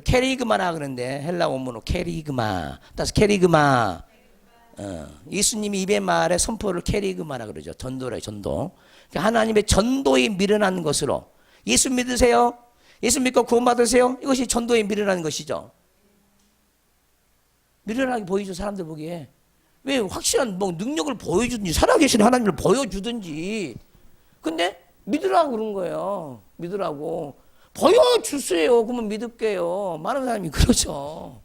캐리그마라 그러는데 헬라 원문으로 캐리그마, 따라서 캐리그마. 예수님이 입의 말의 선포를 캐리그마라 그러죠. 전도래요, 전도. 그러니까 하나님의 전도에 미련한 것으로, 예수 믿으세요? 예수 믿고 구원받으세요? 이것이 전도에 미련한 것이죠. 미련하게 보이죠, 사람들 보기에. 왜? 확실한 뭐 능력을 보여주든지 살아계신 하나님을 보여주든지. 근데 믿으라고 그런 거예요. 믿으라고. 보여주세요. 그러면 믿을게요. 많은 사람이 그러죠.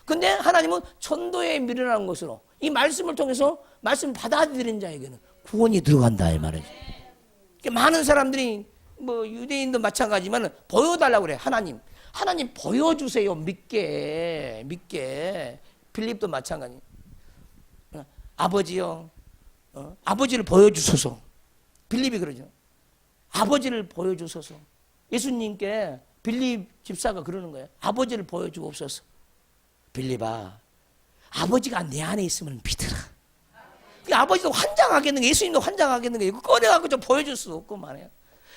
근데 하나님은 전도에 미련한 것으로 이 말씀을 통해서 말씀을 받아들이는 자에게는 구원이 들어간다 이 말이죠. 많은 사람들이 뭐 유대인도 마찬가지지만 보여달라고 그래. 하나님 보여주세요. 믿게. 빌립도 마찬가지. 아버지요, 아버지를 보여주소서. 빌립이 그러죠. 아버지를 보여주소서. 예수님께 빌립 집사가 그러는 거예요. 아버지를 보여주옵소서. 빌립아, 아버지가 내 안에 있으면 믿으라. 아버지도 환장하겠는 거, 예수님도 환장하겠는 거, 이거 꺼내갖고 좀 보여줄 수 없고 말이야.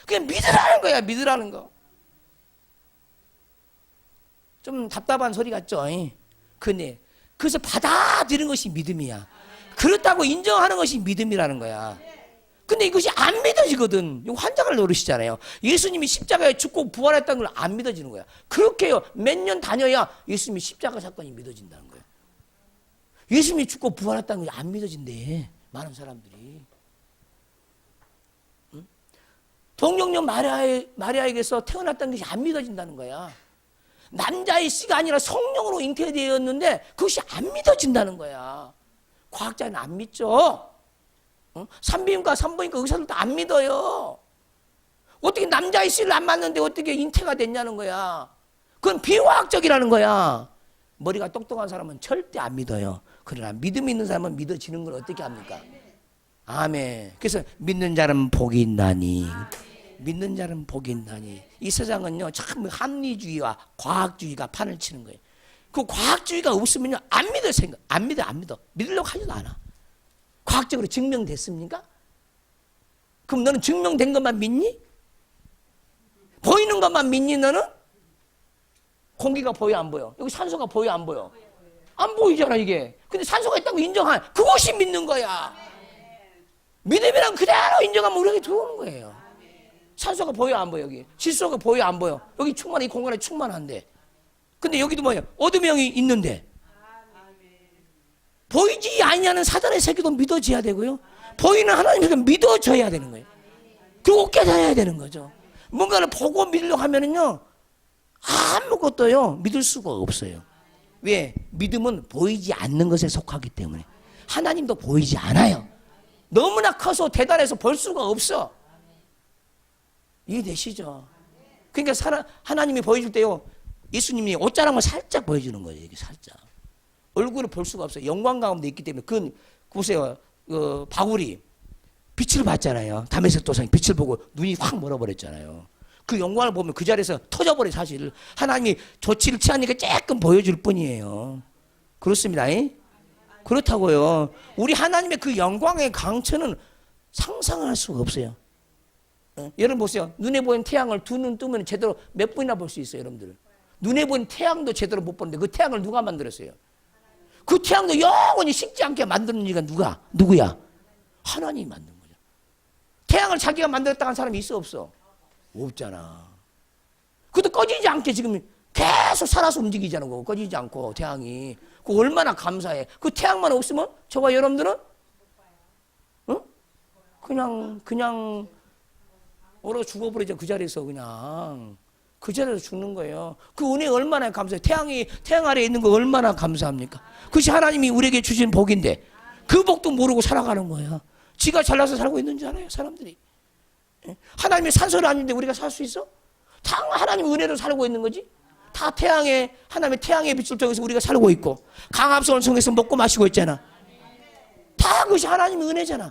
그냥 믿으라는 거야, 믿으라는 거. 좀 답답한 소리 같죠? 근데 그래서 받아들이는 것이 믿음이야. 그렇다고 인정하는 것이 믿음이라는 거야. 근데 이것이 안 믿어지거든. 이거 환장을 노리시잖아요. 예수님이 십자가에 죽고 부활했다는 걸 안 믿어지는 거야. 그렇게요. 몇 년 다녀야 예수님이 십자가 사건이 믿어진다는 거야. 예수님이 죽고 부활했다는 걸 안 믿어진대. 많은 사람들이. 응? 동정녀 마리아에게서 태어났다는 것이 안 믿어진다는 거야. 남자의 씨가 아니라 성령으로 잉태되었는데 그것이 안 믿어진다는 거야. 과학자는 안 믿죠. 산부인과 산부인과 의사들도 안 믿어요. 어떻게 남자의 씨를 안 맞는데 어떻게 잉태가 됐냐는 거야. 그건 비과학적이라는 거야. 머리가 똑똑한 사람은 절대 안 믿어요. 그러나 믿음 있는 사람은 믿어지는 걸 어떻게 합니까? 아멘. 그래서 믿는 자는 복이 있나니. 믿는 자는 복이 있나니. 이 세상은요, 참 합리주의와 과학주의가 판을 치는 거예요. 그 과학주의가 없으면요, 안 믿을 생각, 안 믿어. 믿으려고 하지도 않아. 과학적으로 증명됐습니까? 그럼 너는 증명된 것만 믿니? 보이는 것만 믿니, 너는? 공기가 보여, 안 보여? 여기 산소가 보여, 안 보여? 안 보이잖아, 이게. 근데 산소가 있다고 인정한, 그것이 믿는 거야. 믿음이란 그대로 인정하면 우리에게 들어오는 거예요. 산소가 보여, 안 보여, 여기? 질소가 보여, 안 보여? 여기 충만해, 이 공간에 충만한데. 근데 여기도 뭐예요? 어둠형이 있는데. 보이지 아니하는 사단의 세계도 믿어져야 되고요. 보이는 하나님께서 믿어져야 되는 거예요. 그리고 깨달아야 되는 거죠. 뭔가를 보고 믿으려고 하면은요, 아무것도요, 믿을 수가 없어요. 왜? 믿음은 보이지 않는 것에 속하기 때문에. 하나님도 보이지 않아요. 너무나 커서 대단해서 볼 수가 없어. 이해되시죠? 그러니까 하나님이 보여줄 때요, 예수님이 옷자랑을 살짝 보여주는 거예요. 이게 살짝. 얼굴을 볼 수가 없어요. 영광 가운데 있기 때문에. 보세요. 바울이 빛을 봤잖아요. 다메섹 도상이 빛을 보고 눈이 확 멀어버렸잖아요. 그 영광을 보면 그 자리에서 터져버려, 사실. 하나님이 조치를 취하니까 조금 보여줄 뿐이에요. 그렇습니다. 그렇다고요. 우리 하나님의 그 영광의 강처는 상상할 수가 없어요. 여러분 보세요. 눈에 보이는 태양을 두 눈 뜨면 제대로 몇 분이나 볼 수 있어요, 여러분들. 눈에 보이는 태양도 제대로 못 보는데 그 태양을 누가 만들었어요? 그 태양도 영원히 식지 않게 만드는 이가 누구야? 하나님이 만든 거죠. 태양을 자기가 만들었다 한 사람이 있어, 없어? 없잖아. 그것도 꺼지지 않게 지금 계속 살아서 움직이잖아. 그거 꺼지지 않고 태양이. 그거 얼마나 감사해. 그 태양만 없으면 저와 여러분들은 그냥 얼어 죽어버리죠. 그 자리에서 그냥. 그 자리에서 죽는 거예요. 그 은혜 얼마나 감사해요. 태양 아래에 있는 거 얼마나 감사합니까? 그것이 하나님이 우리에게 주신 복인데 그 복도 모르고 살아가는 거야. 지가 잘나서 살고 있는 줄 알아요, 사람들이. 하나님의 산소를 아닌데 우리가 살 수 있어? 다 하나님의 은혜로 살고 있는 거지. 다 하나님의 태양의 빛을 통해서 우리가 살고 있고 강압성을 통해서 먹고 마시고 있잖아. 다 그것이 하나님의 은혜잖아.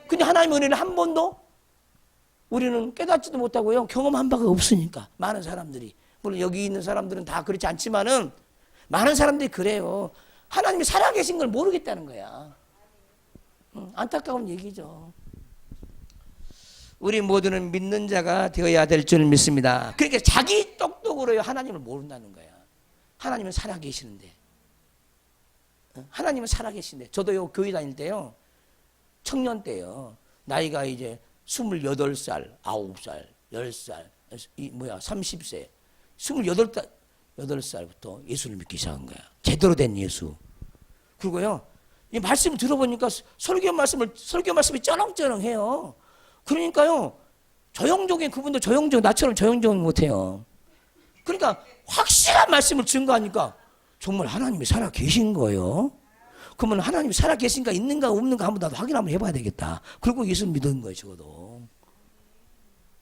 근데 하나님의 은혜를 한 번도 우리는 깨닫지도 못하고요. 경험한 바가 없으니까. 많은 사람들이. 물론 여기 있는 사람들은 다 그렇지 않지만은 많은 사람들이 그래요. 하나님이 살아계신 걸 모르겠다는 거야. 안타까운 얘기죠. 우리 모두는 믿는 자가 되어야 될 줄 믿습니다. 그러니까 자기 똑똑으로 하나님을 모른다는 거야. 하나님은 살아계시는데. 하나님은 살아계신데. 저도요, 교회 다닐 때요, 청년 때요, 나이가 이제 28살, 9살, 10살, 30세, 28살부터 예수를 믿기 시작한 거야. 제대로 된 예수. 그리고요, 이 말씀을 들어보니까 설교 말씀이 쩌렁쩌렁해요. 그러니까요, 조용조용, 그분도 조용조용, 나처럼 조용조용 못해요. 그러니까 확실한 말씀을 증거하니까 정말 하나님이 살아 계신 거예요. 그러면 하나님이 살아 계신가 있는가 없는가 한번 나도 확인 한번 해봐야 되겠다. 그리고 예수를 믿은 거예요, 적어도.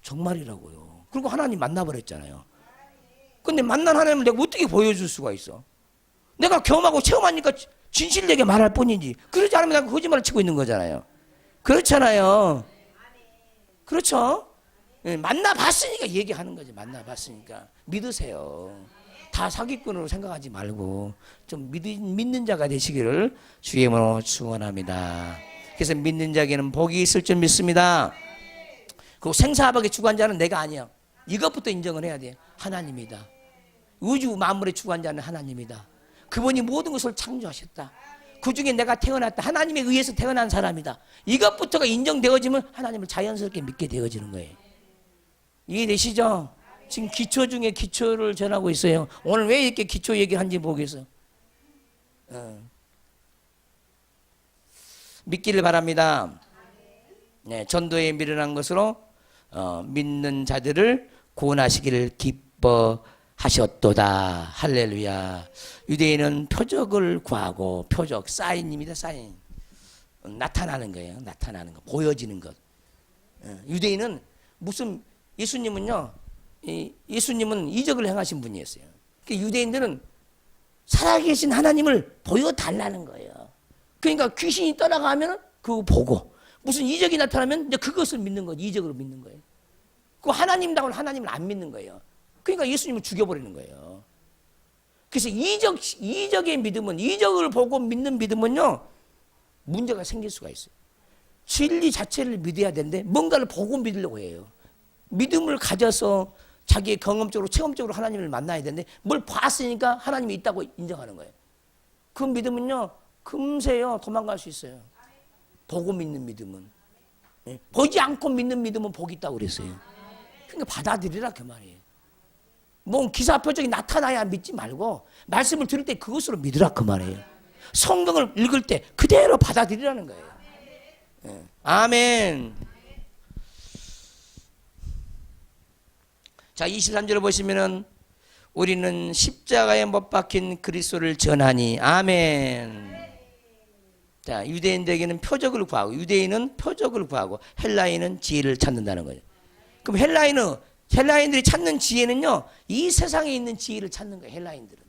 정말이라고요. 그리고 하나님 만나버렸잖아요. 근데 만난 하나님을 내가 어떻게 보여줄 수가 있어? 내가 경험하고 체험하니까 진실되게 말할 뿐이지. 그러지 않으면 내가 거짓말을 치고 있는 거잖아요. 그렇잖아요. 그렇죠? 네, 만나봤으니까 얘기하는 거지. 만나봤으니까. 믿으세요. 다 사기꾼으로 생각하지 말고 좀 믿는 자가 되시기를 주의 이름으로 축원합니다. 그래서 믿는 자에게는 복이 있을 줄 믿습니다. 그리고 생사하박의 주관자는 내가 아니야. 이것부터 인정을 해야 돼. 하나님이다. 우주 만물의 주관자는 하나님이다. 그분이 모든 것을 창조하셨다. 그 중에 내가 태어났다. 하나님에 의해서 태어난 사람이다. 이것부터가 인정되어지면 하나님을 자연스럽게 믿게 되어지는 거예요. 이해되시죠? 지금 기초 중에 기초를 전하고 있어요. 오늘 왜 이렇게 기초 얘기를 한지 보겠어요. 믿기를 바랍니다. 네, 전도에 미련한 것으로 믿는 자들을 구원하시기를 기뻐하셨도다. 할렐루야. 유대인은 표적을 구하고, 표적, 사인입니다. 사인. 나타나는 거예요. 나타나는 거, 보여지는 것. 유대인은 무슨, 예수님은 이적을 행하신 분이었어요. 그러니까 유대인들은 살아계신 하나님을 보여달라는 거예요. 그러니까 귀신이 떠나가면 그거 보고, 무슨 이적이 나타나면 이제 그것을 믿는 거예요. 이적으로 믿는 거예요. 그 하나님다운 하나님을 안 믿는 거예요. 그러니까 예수님을 죽여버리는 거예요. 그래서 이적의 믿음은, 이적을 보고 믿는 믿음은요, 문제가 생길 수가 있어요. 진리 자체를 믿어야 되는데 뭔가를 보고 믿으려고 해요. 믿음을 가져서 자기의 경험적으로, 체험적으로 하나님을 만나야 되는데 뭘 봤으니까 하나님이 있다고 인정하는 거예요. 그 믿음은요, 금세요, 도망갈 수 있어요. 보고 믿는 믿음은. 보지 않고 믿는 믿음은 복이 있다고 그랬어요. 그러니까 받아들이라 그 말이에요. 뭐 기사 표적이 나타나야 믿지 말고 말씀을 들을 때 그것으로 믿으라 그 말이에요. 성경을 읽을 때 그대로 받아들이라는 거예요. 아멘. 자, 23절을 보시면은 우리는 십자가에 못 박힌 그리스도를 전하니. 아멘. 자, 유대인들에게는 표적을 구하고, 유대인은 표적을 구하고 헬라인은 지혜를 찾는다는 거예요. 그럼 헬라인들이 찾는 지혜는요, 이 세상에 있는 지혜를 찾는 거예요. 헬라인들은.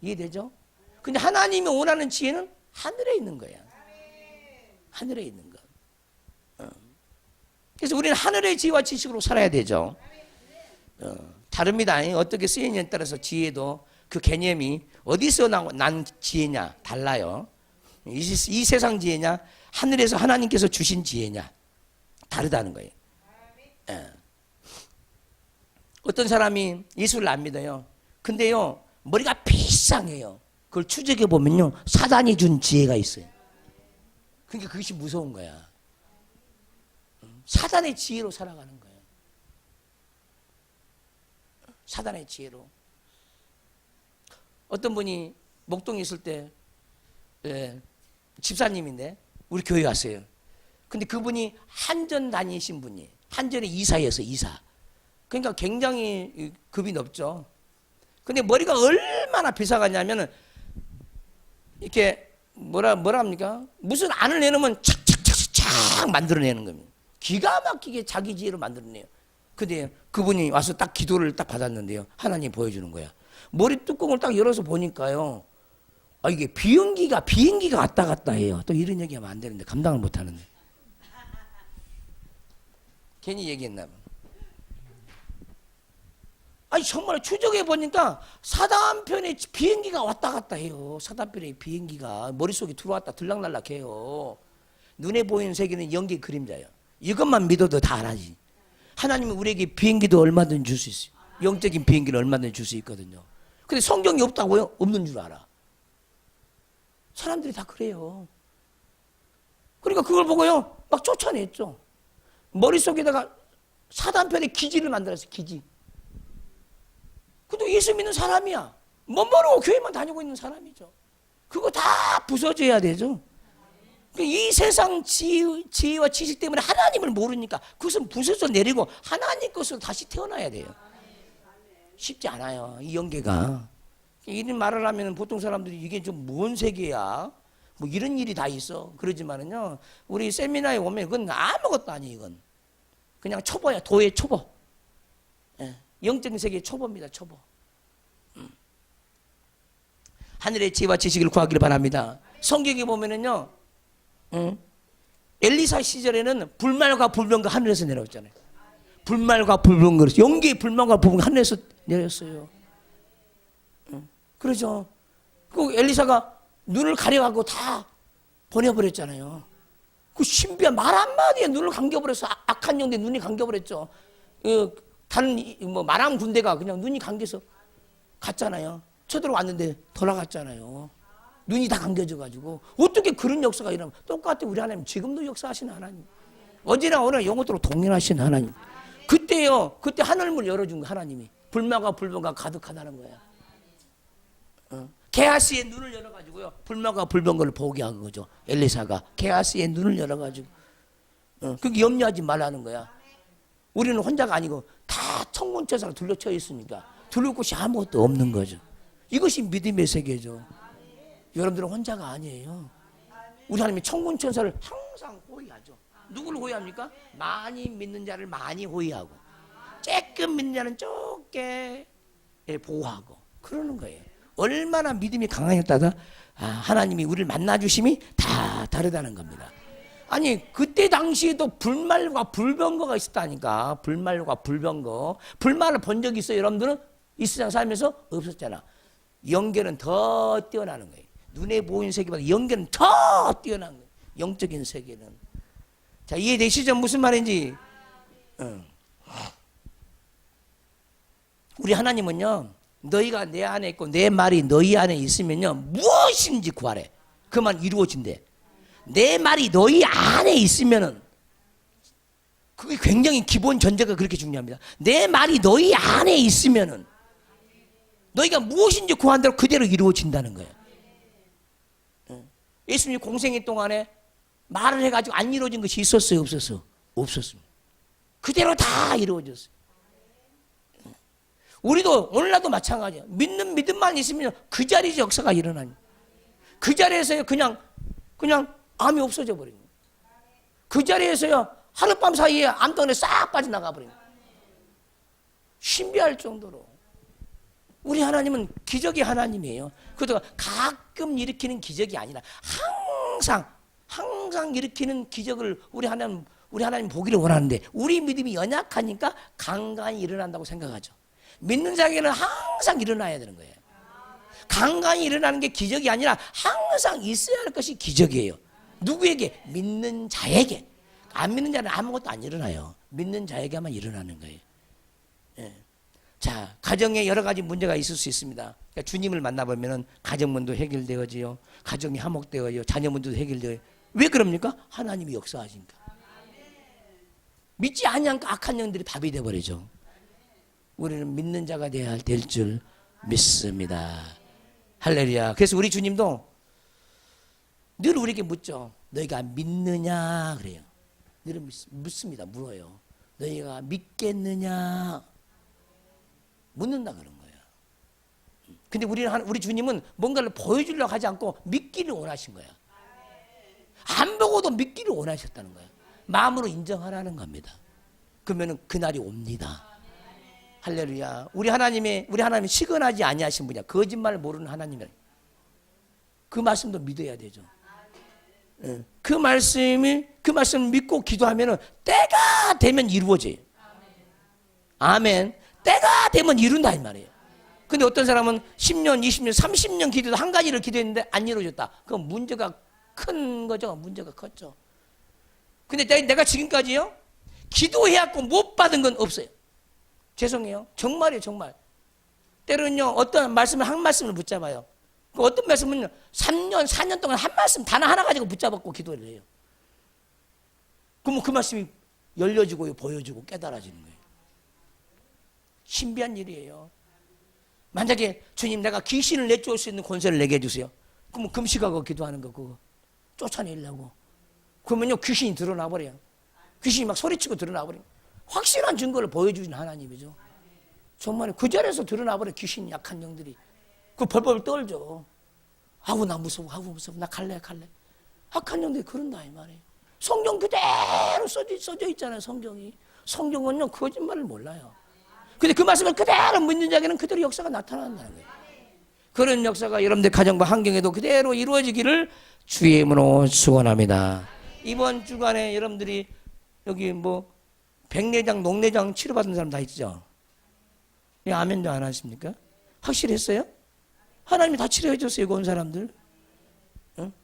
이해되죠? 근데 하나님이 원하는 지혜는 하늘에 있는 거야. 하늘에 있는 거. 그래서 우리는 하늘의 지혜와 지식으로 살아야 되죠. 다릅니다. 어떻게 쓰이냐에 따라서 지혜도 그 개념이 어디서 난 지혜냐 달라요. 이 세상 지혜냐, 하늘에서 하나님께서 주신 지혜냐, 다르다는 거예요. 어떤 사람이 예수를 안 믿어요. 근데요, 머리가 비상해요. 그걸 추적해 보면요, 사단이 준 지혜가 있어요. 그러니까 그것이 무서운 거야. 사단의 지혜로 살아가는 거예요. 사단의 지혜로. 어떤 분이 목동에 있을 때 집사님인데 우리 교회 왔어요. 근데 그분이 한전 다니신 분이에요. 한전의 이사였어요, 이사. 그러니까 굉장히 급이 높죠. 근데 머리가 얼마나 비싸가냐면은 이렇게 뭐랍니까? 무슨 안을 내놓으면 착착착착 만들어내는 겁니다. 기가 막히게 자기 지혜로 만들어내요. 근데 그분이 와서 딱 기도를 딱 받았는데요. 하나님 보여주는 거야. 머리 뚜껑을 딱 열어서 보니까요. 아, 이게 비행기가 왔다 갔다 해요. 또 이런 얘기하면 안 되는데 감당을 못 하는데. 괜히 얘기했나 봐. 아니 정말 추적해 보니까 사단편에 비행기가 왔다 갔다 해요. 사단편에 비행기가 머릿속에 들어왔다 들락날락 해요. 눈에 보이는 세계는 연기 그림자예요. 이것만 믿어도 다 알아지. 하나님은 우리에게 비행기도 얼마든지 줄 수 있어요. 영적인 비행기를 얼마든지 줄 수 있거든요. 근데 성경이 없다고요? 없는 줄 알아. 사람들이 다 그래요. 그러니까 그걸 보고요 막 쫓아냈죠. 머릿속에다가 사단편에 기지를 만들었어요. 기지. 근데 예수 믿는 사람이야. 멋모르고 교회만 다니고 있는 사람이죠. 그거 다 부서져야 되죠. 이 세상 지혜와 지식 때문에 하나님을 모르니까 그것은 부서져 내리고 하나님 것으로 다시 태어나야 돼요. 쉽지 않아요. 이 연계가. 이런 말을 하면 보통 사람들이 이게 좀 뭔 세계야? 뭐 이런 일이 다 있어. 그러지만은요, 우리 세미나에 오면 그건 아무것도 아니에요. 이건 그냥 초보야. 도의 초보. 예. 영적인 세계의 초보입니다. 초보. 하늘의 지혜와 지식을 구하기를 바랍니다. 성경에 보면은요, 엘리사 시절에는 불말과 불병과 하늘에서 내려왔잖아요. 불말과 불병과 연기의 불말과 불병과 하늘에서 내렸어요. 그러죠. 그 엘리사가 눈을 가려가고 다 보내버렸잖아요. 그 신비한 말 한마디에 눈을 감겨버려서 악한 영대 눈이 감겨버렸죠. 다른 뭐 마람 군대가 그냥 눈이 감겨서 갔잖아요. 쳐들어왔는데 돌아갔잖아요. 눈이 다 감겨져가지고 어떻게 그런 역사가 일어나면 똑같아. 우리 하나님 지금도 역사하시는 하나님. 어제나 오늘 영원토록 동일하신 하나님. 그때요. 그때 하늘문을 열어준 거 하나님이. 불마가 불병과 가득하다는 거야. 게하시의 눈을 열어가지고요. 불마가 불병거를 보게 한 거죠. 엘리사가 게하시의 눈을 열어가지고. 그게 염려하지 말라는 거야. 우리는 혼자가 아니고 다 천군천사로 둘러쳐 있으니까 둘러올 곳이 아무것도 없는 거죠. 이것이 믿음의 세계죠. 여러분들은 혼자가 아니에요. 우리 하나님이 천군천사를 항상 호위하죠. 누구를 호위합니까? 많이 믿는 자를 많이 호위하고 조금 믿는 자는 좁게 보호하고 그러는 거예요. 얼마나 믿음이 강하냐에 따라 하나님이 우리를 만나주심이 다 다르다는 겁니다. 아니 그때 당시에도 불말과 불병거가 있었다니까. 불말과 불병거. 불말을 본 적이 있어요? 여러분들은 이 세상 살면서 없었잖아. 영계는 더 뛰어나는 거예요. 눈에 보이는 세계보다 영계는 더 뛰어난 거예요. 영적인 세계는. 자, 이해되시죠? 무슨 말인지. 우리 하나님은요, 너희가 내 안에 있고 내 말이 너희 안에 있으면요, 무엇인지 구하래. 그만 이루어진대. 내 말이 너희 안에 있으면은, 그게 굉장히 기본 전제가 그렇게 중요합니다. 내 말이 너희 안에 있으면은, 너희가 무엇인지 구한 대로 그대로 이루어진다는 거예요. 예수님 공생애 동안에 말을 해가지고 안 이루어진 것이 있었어요? 없었어요? 없었습니다. 그대로 다 이루어졌어요. 우리도 오늘날도 마찬가지예요. 믿는 믿음만 있으면 그 자리에서 역사가 일어나요. 그 자리에서요 그냥 암이 없어져 버리는 거예요. 그 자리에서요 하룻밤 사이에 암덩어리 싹 빠져나가 버리는 거예요. 신비할 정도로. 우리 하나님은 기적의 하나님이에요. 그것도 가끔 일으키는 기적이 아니라 항상 일으키는 기적을 우리 하나님 보기를 원하는데 우리 믿음이 연약하니까 간간히 일어난다고 생각하죠. 믿는 자에게는 항상 일어나야 되는 거예요. 간간히 일어나는 게 기적이 아니라 항상 있어야 할 것이 기적이에요. 누구에게? 믿는 자에게. 안 믿는 자는 아무것도 안 일어나요. 믿는 자에게만 일어나는 거예요. 예. 자, 가정에 여러 가지 문제가 있을 수 있습니다. 그러니까 주님을 만나보면 가정문도 해결되어지요. 가정이 화목되어요. 자녀문도 해결되어요. 왜 그럽니까? 하나님이 역사하시니까. 믿지 아니하니까 악한 영들이 답이 되어버리죠. 우리는 믿는 자가 되어야 될 줄 믿습니다. 할렐루야. 그래서 우리 주님도 늘 우리에게 묻죠. 너희가 믿느냐 그래요. 늘 묻습니다. 물어요. 너희가 믿겠느냐? 묻는다 그런 거예요. 근데 우리 주님은 뭔가를 보여주려고 하지 않고 믿기를 원하신 거야. 안 보고도 믿기를 원하셨다는 거예요. 마음으로 인정하라는 겁니다. 그러면은 그날이 옵니다. 할렐루야. 우리 하나님이 시건하지 아니하신 분이야. 거짓말 모르는 하나님이야. 그 말씀도 믿어야 되죠. 그 말씀을 믿고 기도하면은 때가 되면 이루어져요. 아멘. 때가 되면 이룬다 이 말이에요. 근데 어떤 사람은 10년, 20년, 30년 기도도 한 가지를 기도했는데 안 이루어졌다. 그건 문제가 큰 거죠. 문제가 컸죠. 근데 내가 지금까지요, 기도해갖고 못 받은 건 없어요. 죄송해요. 정말이에요, 정말. 때로는요, 어떤 말씀을 한 말씀을 붙잡아요. 그 어떤 말씀은 3년, 4년 동안 한 말씀 단어 하나 가지고 붙잡았고 기도를 해요. 그러면 그 말씀이 열려지고 보여지고 깨달아지는 거예요. 신비한 일이에요. 만약에 주님 내가 귀신을 내쫓을 수 있는 권세를 내게 해주세요. 그러면 금식하고 기도하는 거 그거 쫓아내려고. 그러면요 귀신이 드러나 버려요. 귀신이 막 소리치고 드러나 버려요. 확실한 증거를 보여주신 하나님이죠. 정말 그 자리에서 드러나 버려 귀신 약한 영들이. 그 벌벌 떨죠. 아우 나 무서워, 아우 무서워, 나 갈래. 악한 영들이 그런다 이 말이에요. 성경 그대로 써져 있잖아요. 성경은요 거짓말을 몰라요. 근데 그 말씀을 그대로 믿는 자에게는 그대로 역사가 나타난다는 거예요. 그런 역사가 여러분들 가정과 환경에도 그대로 이루어지기를 주의 이름으로 축원합니다. 이번 주간에 여러분들이 여기 뭐 백내장, 녹내장 치료받은 사람 다 있죠? 왜 아멘도 안 하십니까? 확실했어요? 하나님이 다 치료해 줬어요. 온 사람들.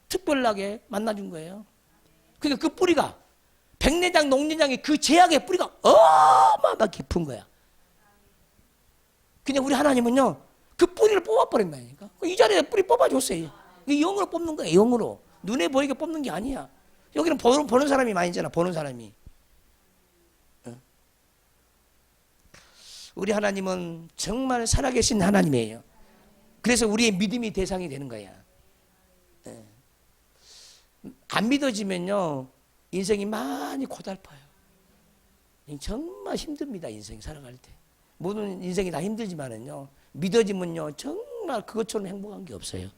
특별하게 만나준 거예요. 그러니까 그 뿌리가 백내장, 녹내장의 그 제약의 뿌리가 어마어마하게 깊은 거야. 근데 우리 하나님은요 그 뿌리를 뽑아버린다니까. 이 자리에 뿌리 뽑아줬어요. 이게 영으로 뽑는 거예요. 영으로. 눈에 보이게 뽑는 게 아니야. 여기는 보는 사람이 많이 있잖아. 보는 사람이. 우리 하나님은 정말 살아계신 하나님이에요. 그래서 우리의 믿음이 대상이 되는 거야. 안 믿어지면요 인생이 많이 고달파요. 정말 힘듭니다. 인생 살아갈 때. 모든 인생이 다 힘들지만은요 믿어지면요 정말 그것처럼 행복한 게 없어요.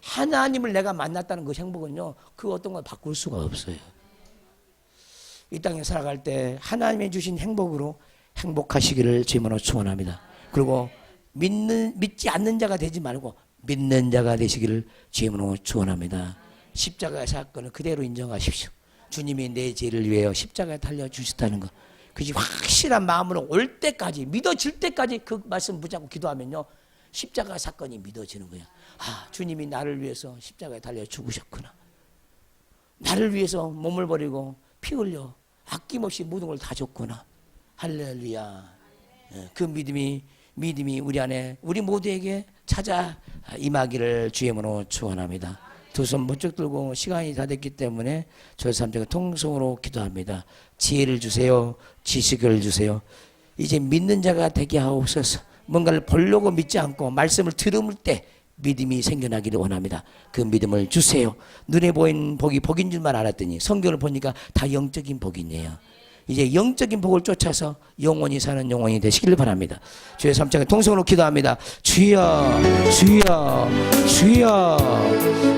하나님을 내가 만났다는 그 행복은요 그 어떤 걸 바꿀 수가 없어요. 이 땅에 살아갈 때 하나님이 주신 행복으로 행복하시기를 주님으로 축원합니다. 그리고 믿지 않는 자가 되지 말고 믿는 자가 되시기를 주님으로 축원합니다. 십자가의 사건을 그대로 인정하십시오. 주님이 내 죄를 위하여 십자가에 달려 주셨다는 것. 그것이 확실한 마음으로 올 때까지 믿어질 때까지 그 말씀 붙잡고 기도하면요 십자가 사건이 믿어지는 거야. 아 주님이 나를 위해서 십자가에 달려 죽으셨구나. 나를 위해서 몸을 버리고 피 흘려 아낌없이 모든 걸 다 줬구나. 할렐루야. 그 믿음이 우리 안에 우리 모두에게 찾아 임하기를 주의 이름으로 축원합니다. 두 손 번쩍 들고 시간이 다 됐기 때문에 저희 삼자가 통성으로 기도합니다. 지혜를 주세요. 지식을 주세요. 이제 믿는 자가 되게 하옵소서. 뭔가를 보려고 믿지 않고 말씀을 들을 때 믿음이 생겨나기를 원합니다. 그 믿음을 주세요. 눈에 보이는 복이 복인 줄만 알았더니 성경을 보니까 다 영적인 복이네요. 이제 영적인 복을 쫓아서 영원히 사는 영혼이 되시길 바랍니다. 주의 삼자가 통성으로 기도합니다. 주여 주여 주여